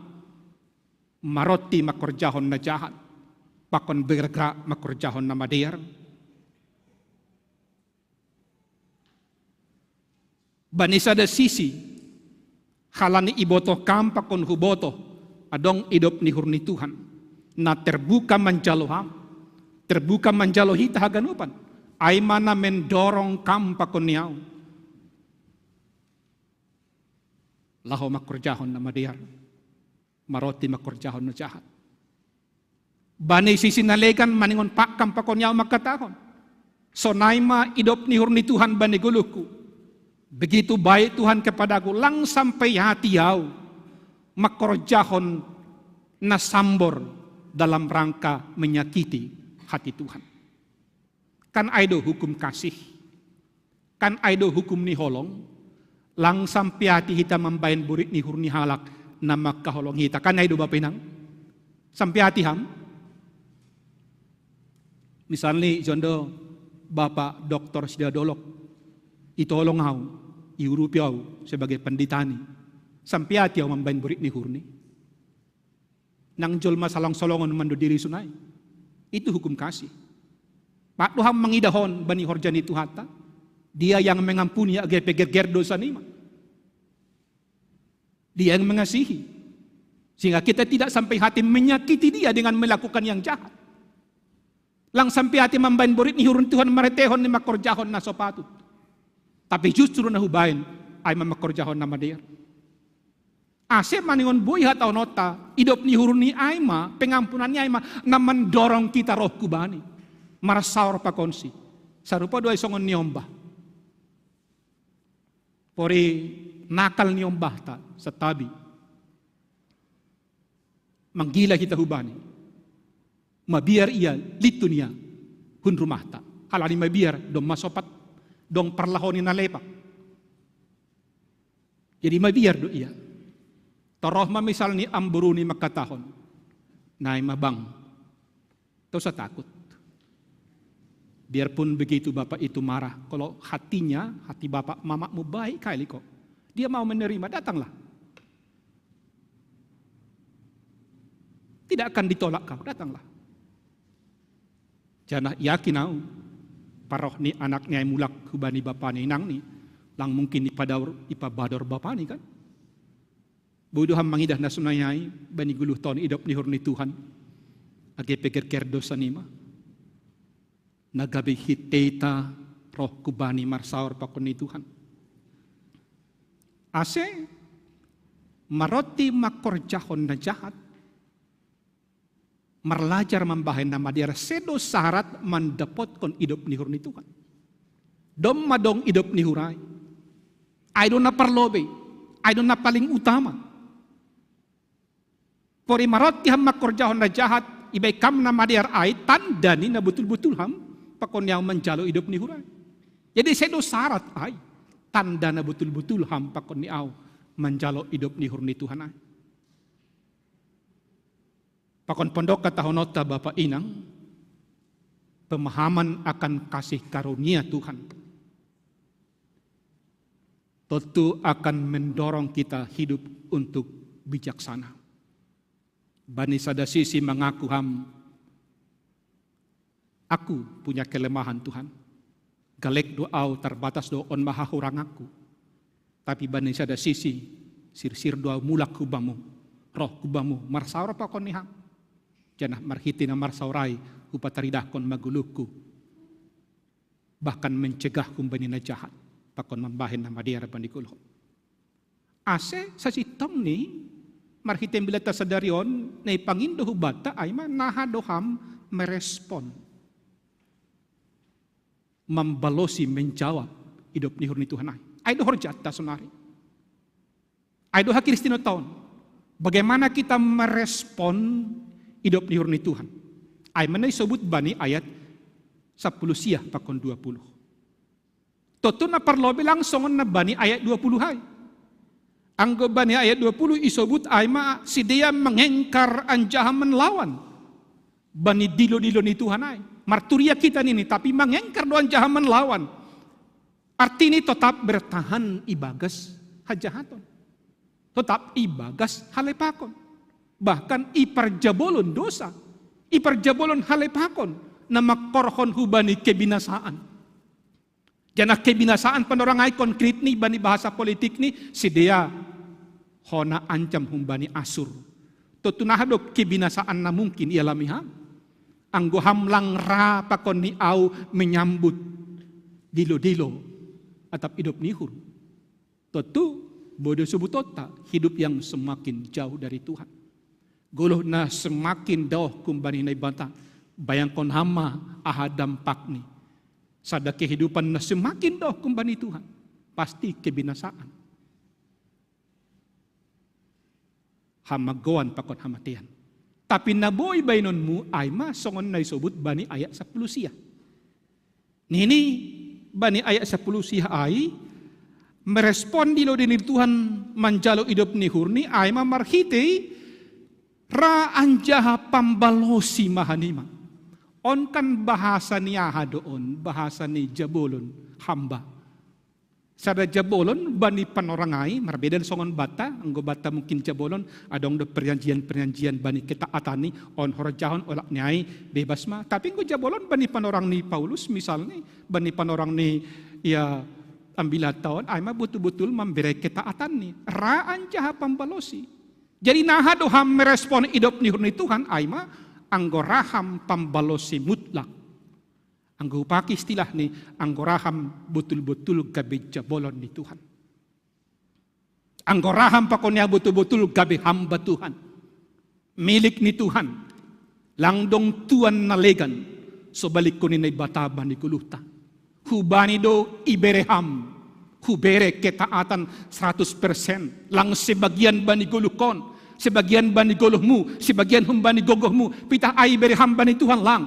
Maroti makorjahon na jahat, pakon bergerak makorjahon na madear. Banisa da sisi, halani iboto kam pakon huboto, adong idop ni hurni Tuhan, na terbuka manjaloham, terbuka manjalohi tahaganupan, ay mana mendorong kam pakon niaw. Laho makorjahon na madear. Maroti makorjahon na jahat. Bani sisinalegan maningon pakam pakonyaw makatahon. So naima idop ni hurni Tuhan bani guluku. Begitu baik Tuhan kepadaku lang sampai hati yaw makorjahon na sambor dalam rangka menyakiti hati Tuhan. Kan aido hukum kasih. Kan aido hukum ni holong. Lang sampai hati kita membain burit ni hurni halak nama kaholong hita. Kan aido bapinang. Sampai hati ham. Misalnya jondo Bapak Doktor Sidadolok itolong hau, iurupi hau sebagai penditani. Sampai hati hau membain burit ni hurni. Nang jol masalang solongon mando diri sunai. Itu hukum kasih. Pak Tuhan mengidahon bani horjani Tuhata. Dia yang mengampuni agar dosa nima. Dia yang mengasihi. Sehingga kita tidak sampai hati menyakiti dia dengan melakukan yang jahat. Lang sampai hati membain borit ni hurun Tuhan maretehon ni makorjahon na sopatut. Tapi justru na hubain ay mamakorjahon na madear. Ase maningon buhay hatau nota, idop ni hurun ni ayma, pengampunan ni ayma, na mendorong kita roh kubani. Marasaur pakonsi. Sarupa doa songon niomba. Pori nakal niomba ta sa tabi. Manggila kita hubani. Mabiar ia litu niya hun rumah ta. Halani mabiar dong masopat dong parlahoni na lepak. Jadi mabiar do iya. Toroh ma misal ni amburu ni makatahon. Naay mabang. Tau sa takut. Biarpun begitu bapak itu marah. Kalau hatinya, hati bapak mamamu baik kali kok. Dia mau menerima, datanglah. Tidak akan ditolak kau, datanglah. Jangan yakin au. Paroh ni anaknya yang mulak hubani bapak ni nang ni. Lang mungkin ipador bapak ni kan. Bodoham mangidah na sunayay. Bani guluh tahun idop ni hurni Tuhan. Agi peker dosa nima. Nagabi hiteta roh kubani marsaur pakon ni Tuhan. Ase maroti makorjahon na jahat. Marlajar membahain nama dia sedo syarat mendapot kon idop ni hurni Tuhan. Dom madong idop ni hurai. Aido na parlobe. Aido na paling utama. Pori maroti ham makorjahon na jahat. Ibay kam nama dia ay tanda ni na betul-betul ham. Pakon yang menjalo hidup ni hurai. Jadi sedo syarat ay tanda na betul-betul ham pakon ni au menjalo hidup ni hurni Tuhan ay. Pakon pondok kata honota Bapak Inang pemahaman akan kasih karunia Tuhan tentu akan mendorong kita hidup untuk bijaksana. Bani sada sisi mengaku ham aku punya kelemahan Tuhan. Galek doa terbatas doon mahahurang aku. Tapi bani sada sisi sir doa mulak kubamu. Roh kubamu marsaur pakon niha. Janah marhiti na marsaurai upataridah kon maguluku. Bahkan mencegah kumbani na jahat. Pakon membahin na madiara pandikulo. Ase sa sitong ni marhitin bila tasadarion na ipangindo hubata ay manahadoham merespon. Membalosi menjawab hidup ni hurni Tuhan ay. Ay do horjat ta sunari. Ay do Kristino taon. Bagaimana kita merespon hidup ni hurni Tuhan? Ay manay sebut bani ayat 10 siah pakon 20. Toto na parlobe langsung na bani ayat 20 hay. Anggo bani ayat 20 isobut ay ma si dia mengengkar anjaham menlawan. bani dilo-dilo ni Tuhan ay. Marturia kita nini, tapi mangengkar doan jahaman lawan. Arti ini tetap bertahan ibagas hajahaton. Tetap ibagas halepakon. Bahkan iparjabolon dosa. Iparjabolon halepakon. Na makorhon hubani kebinasaan. Jana kebinasaan panorang ay konkret ni bani bahasa politik ni si dia hona ancam humbani asur. Tutunahado kebinasaan na mungkin ialami ham. Anggo hamlang ra pakon ni au menyambut dilo-dilo atap hidup nihur. Tentu bodoh subutota hidup yang semakin jauh dari Tuhan. Guluh na semakin jauh kumbani na ibanta. Bayangkon hama aha dampak ni. Sada kehidupan na semakin jauh kumbani Tuhan. Pasti kebinasaan. Hamagoan pakon hamatian. Tapi naboy bainonmu ay masongon na isobut bani ayat 10 siya. Nini bani ayat 10 siya ay merespon dilo din Tuhan manjalo hidup ni hurni ay mamarhiti ra anjaha pambalosi mahanima. On kan bahasa niya doon, bahasa ni Jabolon, hamba. Sada Jabolon bani panorangay, marbeda songon bata, anggo bata mungkin Jabolon, adong do perjanjian-perjanjian bani ketaatani, on horjahon olak niay bebas ma. Tapi anggo Jabolon bani panorang ni Paulus misalnya, bani panorang ni ya ambilataon, ay ma betul-betul memberi ketaatan ni. Raan jaha pambalosi. Jadi nahado ham merespon hidup ni Tuhan, ay ma anggo raham pambalosi mutlak. Anggo paki istilah ni anggo raham betul-betul gabe jabolon ni Tuhan. Anggo raham pakonya betul-betul gabe hamba Tuhan. Milik ni Tuhan. Langdong tuan nalegan. So balik ko ni bataban ni kuluta. Hubani do ibereham. Hubere ketaatan 100%. Lang sebagian bani gulukon. Sebagian bani goluhmu. Sebagian humbani gogohmu. Pitah ay bereham bani Tuhan lang.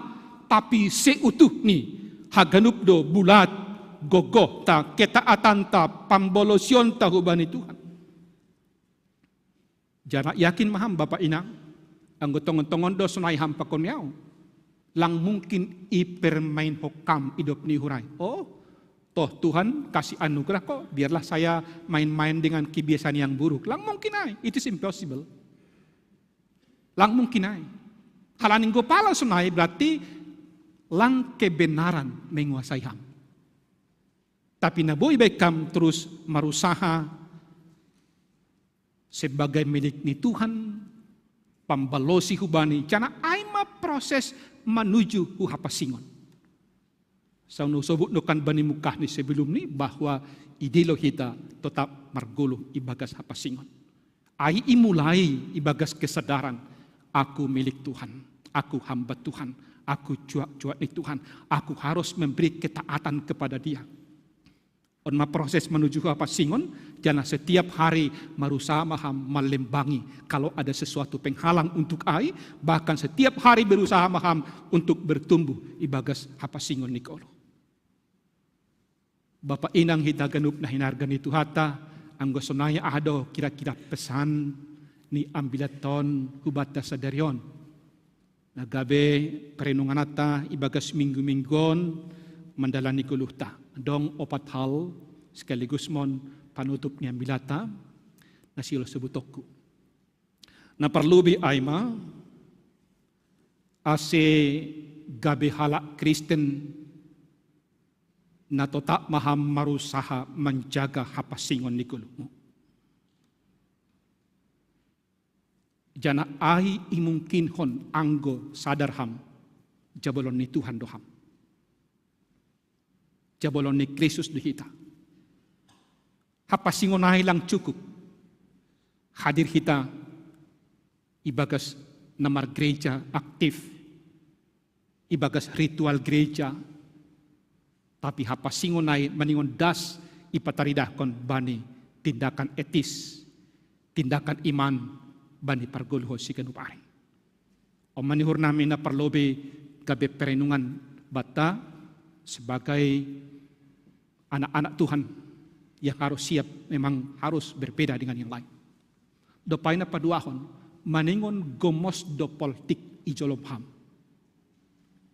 Tapi seutuh ni haganup do bulat gogoh ta ketaatan ta pambolosion ta hubani Tuhan. Jana yakin maham Bapak Ina anggo tongon-tongon do sunai ham pakonyao lang mungkin ipermain hokam hidup ni hurai. Oh, toh Tuhan kasih anugerah kok, biarlah saya main-main dengan kebiasaan yang buruk. Lang mungkin ay, it is impossible. Lang mungkin ay. Halaning gopala sunai berarti lang kebenaran menguasai ham. Tapi naboy baik kam terus marusaha sebagai milik ni Tuhan, pambalosi hubani, jana aima proses menuju huhapasingon. Sauno sobut nukan bani mukah ni sebelum ni bahwa idilo kita tetap marguluh ibagas hapasingon. Ai imulai ibagas kesadaran, aku milik Tuhan, aku hamba Tuhan, aku cuak-cuak ni Tuhan, aku harus memberi ketaatan kepada Dia. On proses menuju hapasingon, jangan setiap hari marusaha maham melembangi kalau ada sesuatu penghalang untuk ai, bahkan setiap hari berusaha maham untuk bertumbuh ibagas hapasingon ni kolo. Bapak inang hitaganup na hinargan itu hata, anggo sonaya ahdo kira-kira pesan ni ambilaton hubata sadarion. Nagabe perenungan ata ibagas minggu-minggon mandalani kuluhta. Dong 4 hal sekaligus mon panutup ni ambilata na silo sebutokku. Na perlu bi aima ase gabe halak Kristen na totak maham marusaha menjaga hapasingon ni kuluhmu. Jana ai imungkin hon anggo sadarham jabolon ni Tuhan doham. Jabolon ni Kristus dihita. Hapasingon ai lang cukup. Hadir kita ibagas namar gereja aktif. Ibagas ritual gereja. Tapi hapasingon ai maningon das ipataridah kon bani tindakan etis. Tindakan iman bani pargulho si kanupari. O manihur namin na parlobe gabe perenungan bata sebagai anak-anak Tuhan yang harus siap, memang harus berbeda dengan yang lain. Dopay na paduahon, maningon gomos do politik ijolom ham.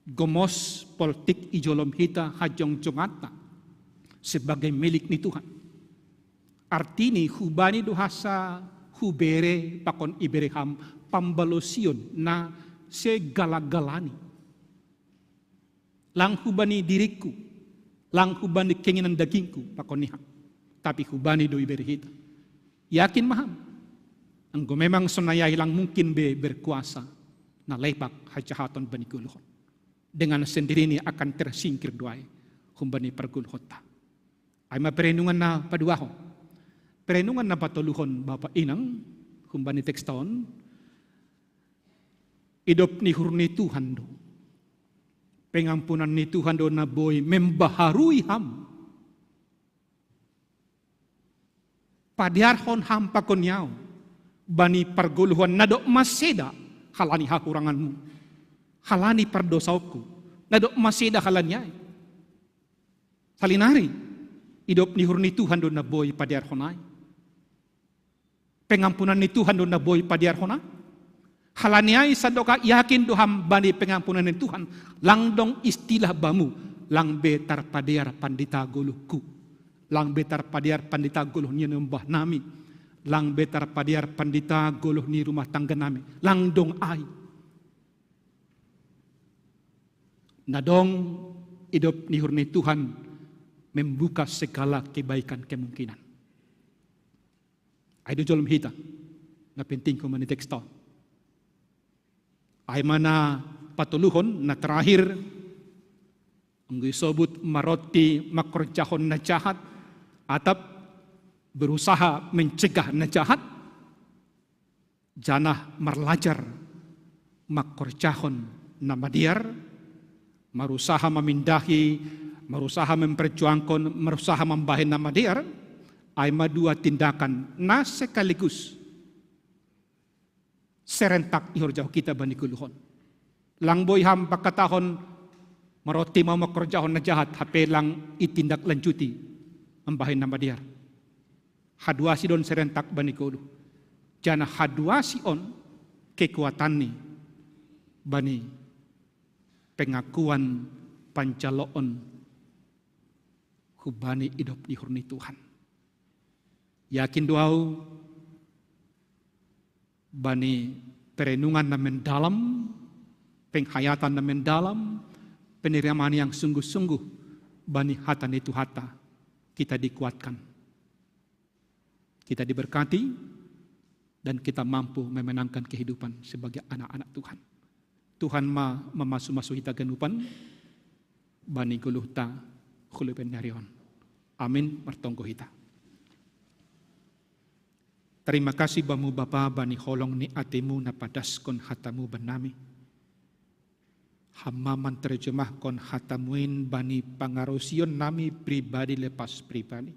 gomos politik ijolom hita hajong jongata sebagai milik ni Tuhan. Artini hubani dohasa hubere pakon ibereham pambalosion na segala-galani. Lang hubani diriku, lang hubani keinginan dagingku pakon niha. Tapi hubani do iberehita. Yakin maham. Anggo memang sonaya hilang mungkin berkuasa na lepak hajahaton bani guluhon. Dengan sendirinya akan tersingkir doai humbani perguluhota. Ay maperenungan na paduaho. Perenungan na patuluhon Bapak Inang humbani tekston. Idop ni hurni Tuhan do. Pengampunan ni Tuhan do na boy membaharui ham. Padiarhon ham pakonyao. Bani perguluhan nadok maseda halani hakuranganmu. Halani perdosauku. Nadok maseda halanyai. Salinari. Idop ni hurni Tuhan do na boy padiarhonai. Pengampunan ni Tuhan do na boy padiarhonai. Halaniai sadoka yakin doham bani pengampunan ni Tuhan. Langdong istilah bamu. Lang betar padiar pandita guluhku. Lang betar padiar pandita guluh ni nembah nami. Lang betar padiar pandita guluh ni rumah tangga nami. Lang dong ai. Nadong hidup ni hurni Tuhan membuka segala kebaikan kemungkinan. Aido jolom hita. Na penting ko mani teksto. Ay mana patuluhon na terakhir ang disebut maroti makorjahon na jahat atap berusaha mencegah na jahat janah marlajar makorjahon na madiar marusaha memindahi marusaha memperjuangkan marusaha membahin na madiar ay madua tindakan na sekaligus serentak ihorjah kita bani kuluhon lang boy ham pakatahon maroti mau makorjahon na jahat hape lang itindak lanjuti membahin nama dia. Haduasi don serentak bani kulu. Jana haduasi on kekuatan ni bani pengakuan pancaloon hubani hidup di hurni Tuhan. Yakin doau bani perenungan na mendalam, penghayatan na mendalam, penerimaan yang sungguh-sungguh bani hatan itu hata. Kita dikuatkan, kita diberkati, dan kita mampu memenangkan kehidupan sebagai anak-anak Tuhan. Tuhan memasu-masu kita genupan, bani guluhta khulupen nyarion. Amin, martonggo hita. Terima kasih bamu Bapa bani holong ni atimu na padaskon hatamu benami. Hamaman terjemah kon hatamuin bani pangarusion nami pribadi lepas pribadi.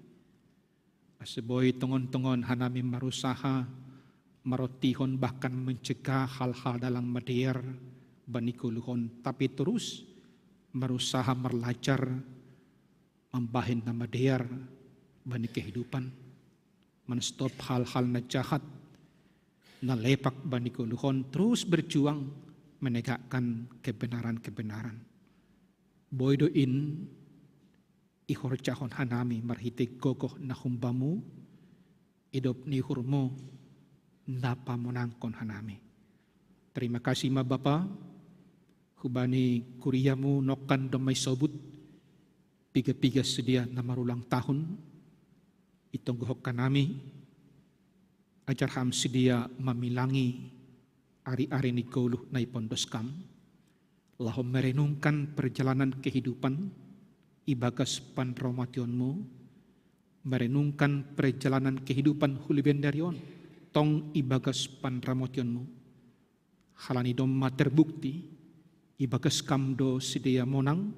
Aseboy tongon-tongon hanami marusaha marotihon bahkan mencegah hal-hal dalam madiar bani kuluhon. Tapi terus marusaha merlajar membahin nama madiar bani kehidupan. Menstop hal-hal na jahat na lepak bani kuluhon terus berjuang menegakkan kebenaran-kebenaran. Boydoin ihorjahon hanami marhite gogoh na humbamu idop ni hurmo napa monangkon hanami. Terima kasih ma Bapa hubani kuriamu nokan domai sobut piga-piga sedia na marulang tahun itonggohok kanami ajar ham sedia mamilangi ari-ari ni goluh na ipondoskam, lahom merenungkan perjalanan kehidupan, ibagas panromationmu, merenungkan perjalanan kehidupan hulibendarion, tong ibagas panromationmu, halani domma terbukti, ibagas kamdo sidia monang,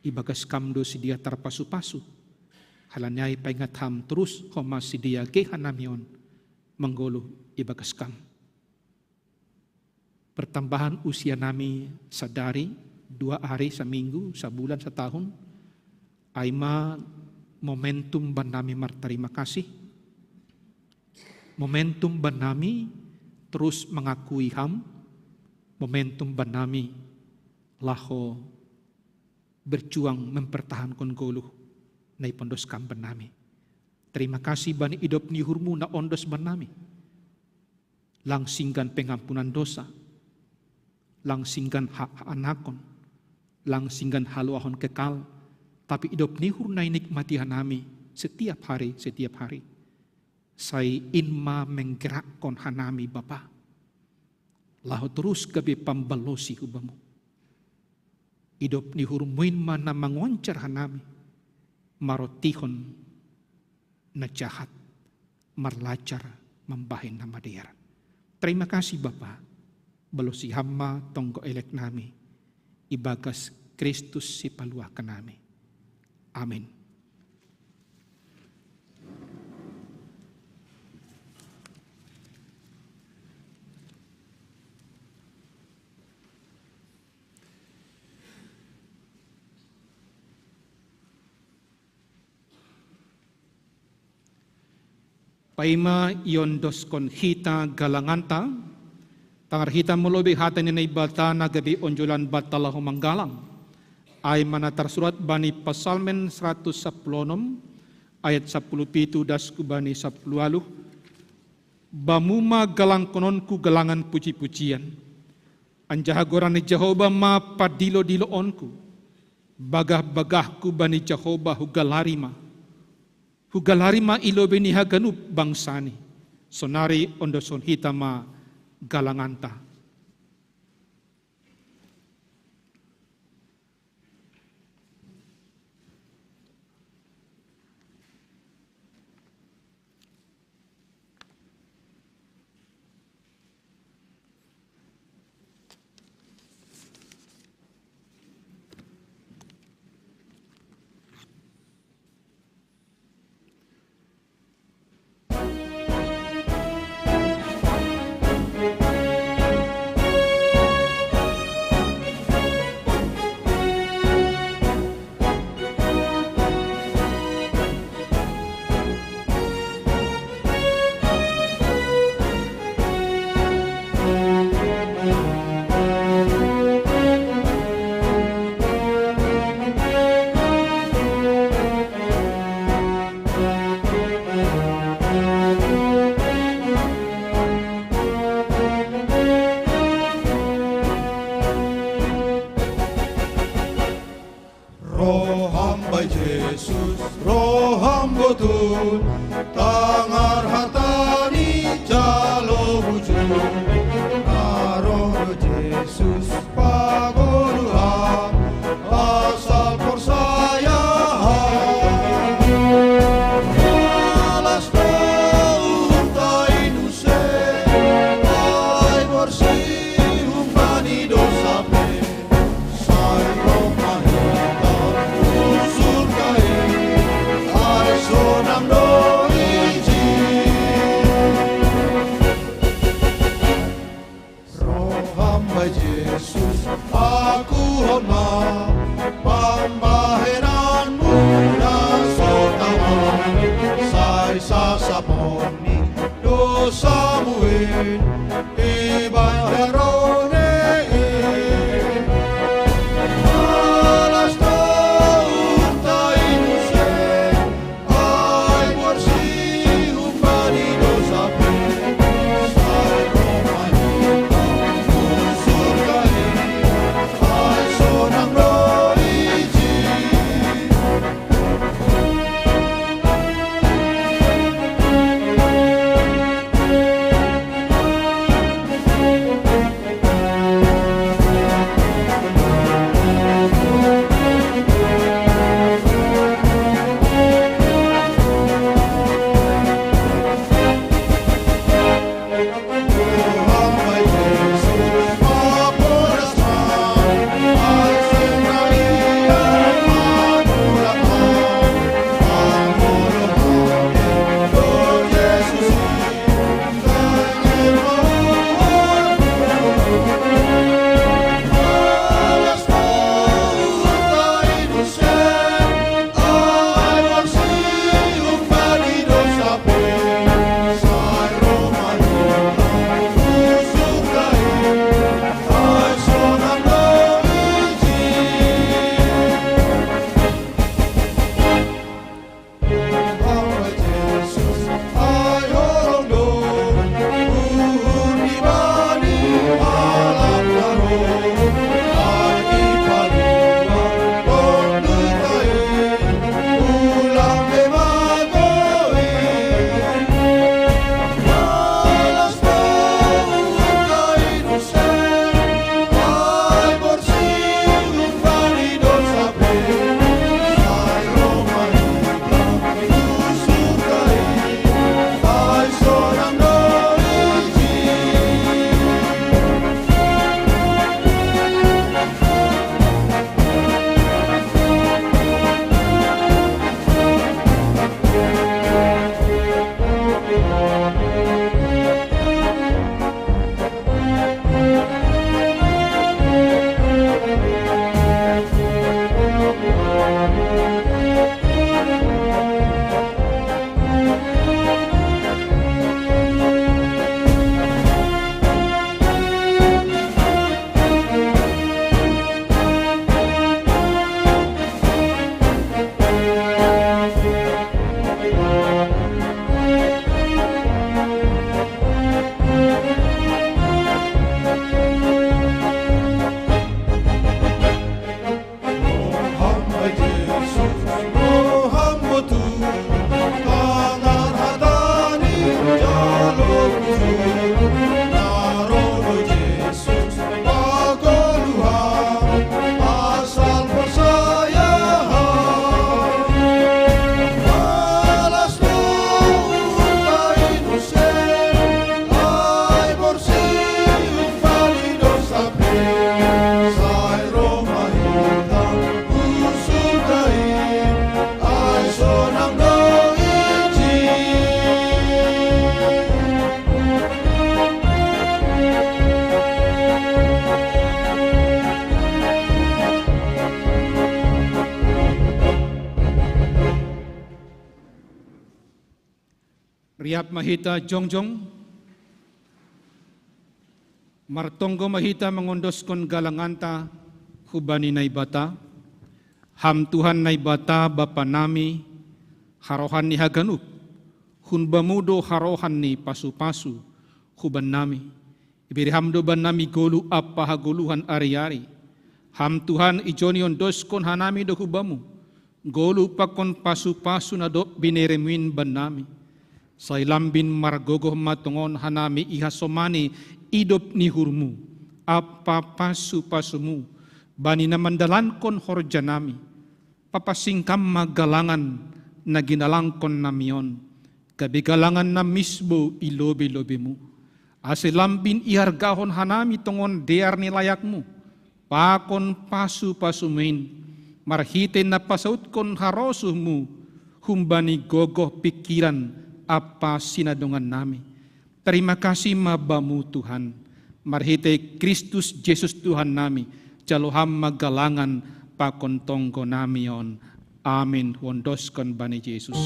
ibagas kamdo sidia tarpasu-pasu, halanyai paingat ham terus homa sidia kehanamion, menggoluh ibagas kam. Pertambahan usia nami sadari 2 hari seminggu, sebulan, setahun. Aima momentum banami marterima kasih. Momentum banami terus mengakui ham. Momentum banami laho berjuang mempertahankan goluh nai pondos kampen nami. Terima kasih bani idop ni hurmu na ondos banami. Langsingkan pengampunan dosa, langsingkan hak anakon, langsingkan haluahon kekal, tapi idop ni hurnai nikmati hanami setiap hari. Saya inma menggerakkan hanami Bapa. Lahu terus gabe pambalosi hubamu. Idop ni hurmuin mana mengoncar hanami. Marotihon na jahat, marlacar membahin nama daerah. Terima kasih Bapa. Balosi hamba tonggo elek nami. Ibagas Kristus si paluah kanami. Amin. Paima yondos kon hita galanganta, tangar hita melobi hata ni bata nagabi onjulan batalahu manggalang. Ay mana tersurat bani Pasalmen 110 ayat 17 dasku bani 10 aluh. Bamuma galang kononku galangan puji-pujian. Anjahagorani Jehovah ma padilo-dilo onku. Bagah-bagahku bani Jehovah hugalarima. Hugalarima ilobe ni haganup bangsani. Sonari ondoson hitama galanganta. botun tangar hatani jalo bujun arono Jesus pagoluha asal persaya alas tahun tainuse ai bersih humani dosa me sai romahita usul kai ai sonam doiji roh hamba Yesus aku hormat pambaheranmu dan sotama sai sasaponi dosamu ibaherone alas tahun tainuse ai bersih humani dosamu sai romahita usul kai ai sonam doiji Riap mahita jongjong, martonggo mahita mengondoskon galanganta, hubani na ibata, ham Tuhan na ibata Bapa nami, harohan ni haganup, hun bamudo harohan ni pasu-pasu, huban nami. Ibiri hamdo ban nami golu apa haguluhan ari-ari. Ham Tuhan ijonion doskon hanami do hubamu, golu pakon pasu-pasu na do bineremuin ban nami. Say lambin margogoh matungon hanami ihasomani idop ni hurmu, apa pasu-pasumu, bani na mandalankon horja nami, papasingkam magalangan na ginalangkon namion, kabigalangan na misbo ilobi-lobimu. Asilambin ihargahon hanami tongon dear ni layakmu, pakon pasu-pasumin, marhitin na pasautkon harosuhmu, humbani gogoh pikiran, apa sinadungan nami. Terima kasih mabamu Tuhan, marhite Kristus Yesus Tuhan nami, jaloham magalangan pakon tonggo namion. Amin. Wondoskon bani Yesus.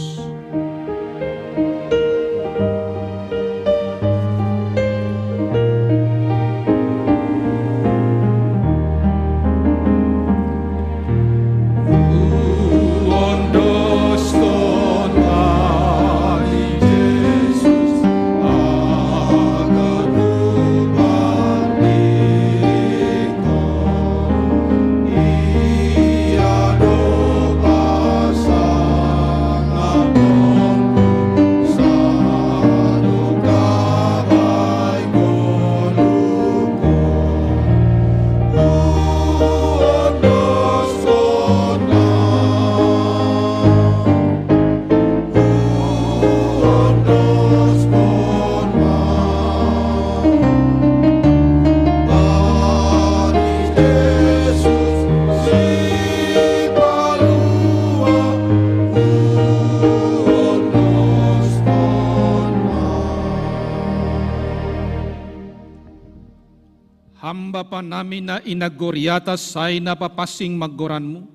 Bapa namin na inagoriatas say napapasing maggoranmu,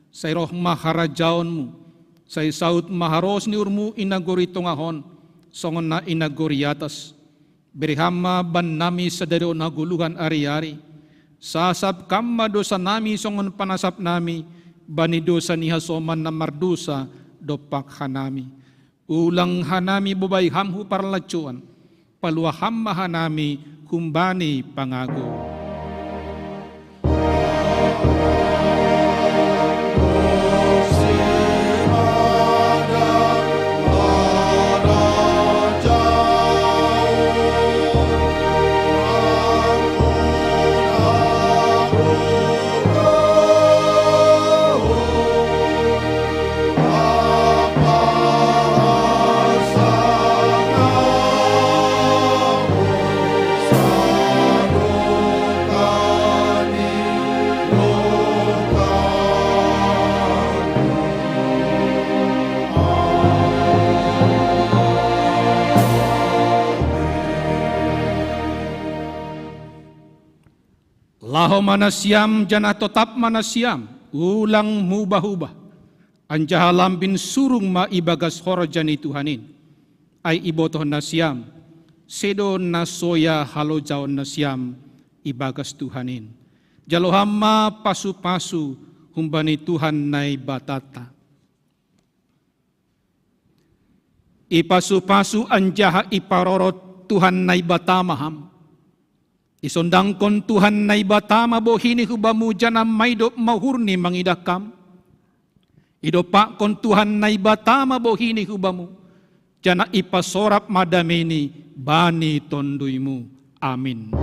say roh maharajaonmu, say saut maharos ni urmu inagorito ngahon, songon na inagoriatas, berihama ban nami sa daro naguluhan ari-ari, sasab kamma dosa nami songon panasap nami, bani dosa ni hasoman na mardusa dopak hanami, ulang hanami bubay hamhu parlacuan, paluaham mahanami kumbani pangago. Laho manasyam jana totap manasyam, ulang mubah-ubah. Anjahalam bin surung maibagas horjani Tuhanin. Ay ibotoh nasyam, sedo nasoya halo jaon nasyam, ibagas Tuhanin. Jalohama pasu-pasu, humbani Tuhan nai batata. Ipasu-pasu anjaha iparorot Tuhan nai batamaham. Isondangkon Tuhan na ibatama bohini hubamu janam maidop mahurni mangidakam. Idopak kon Tuhan na ibatama bohini hubamu jana ipasorap madameni bani tonduimu. Amin.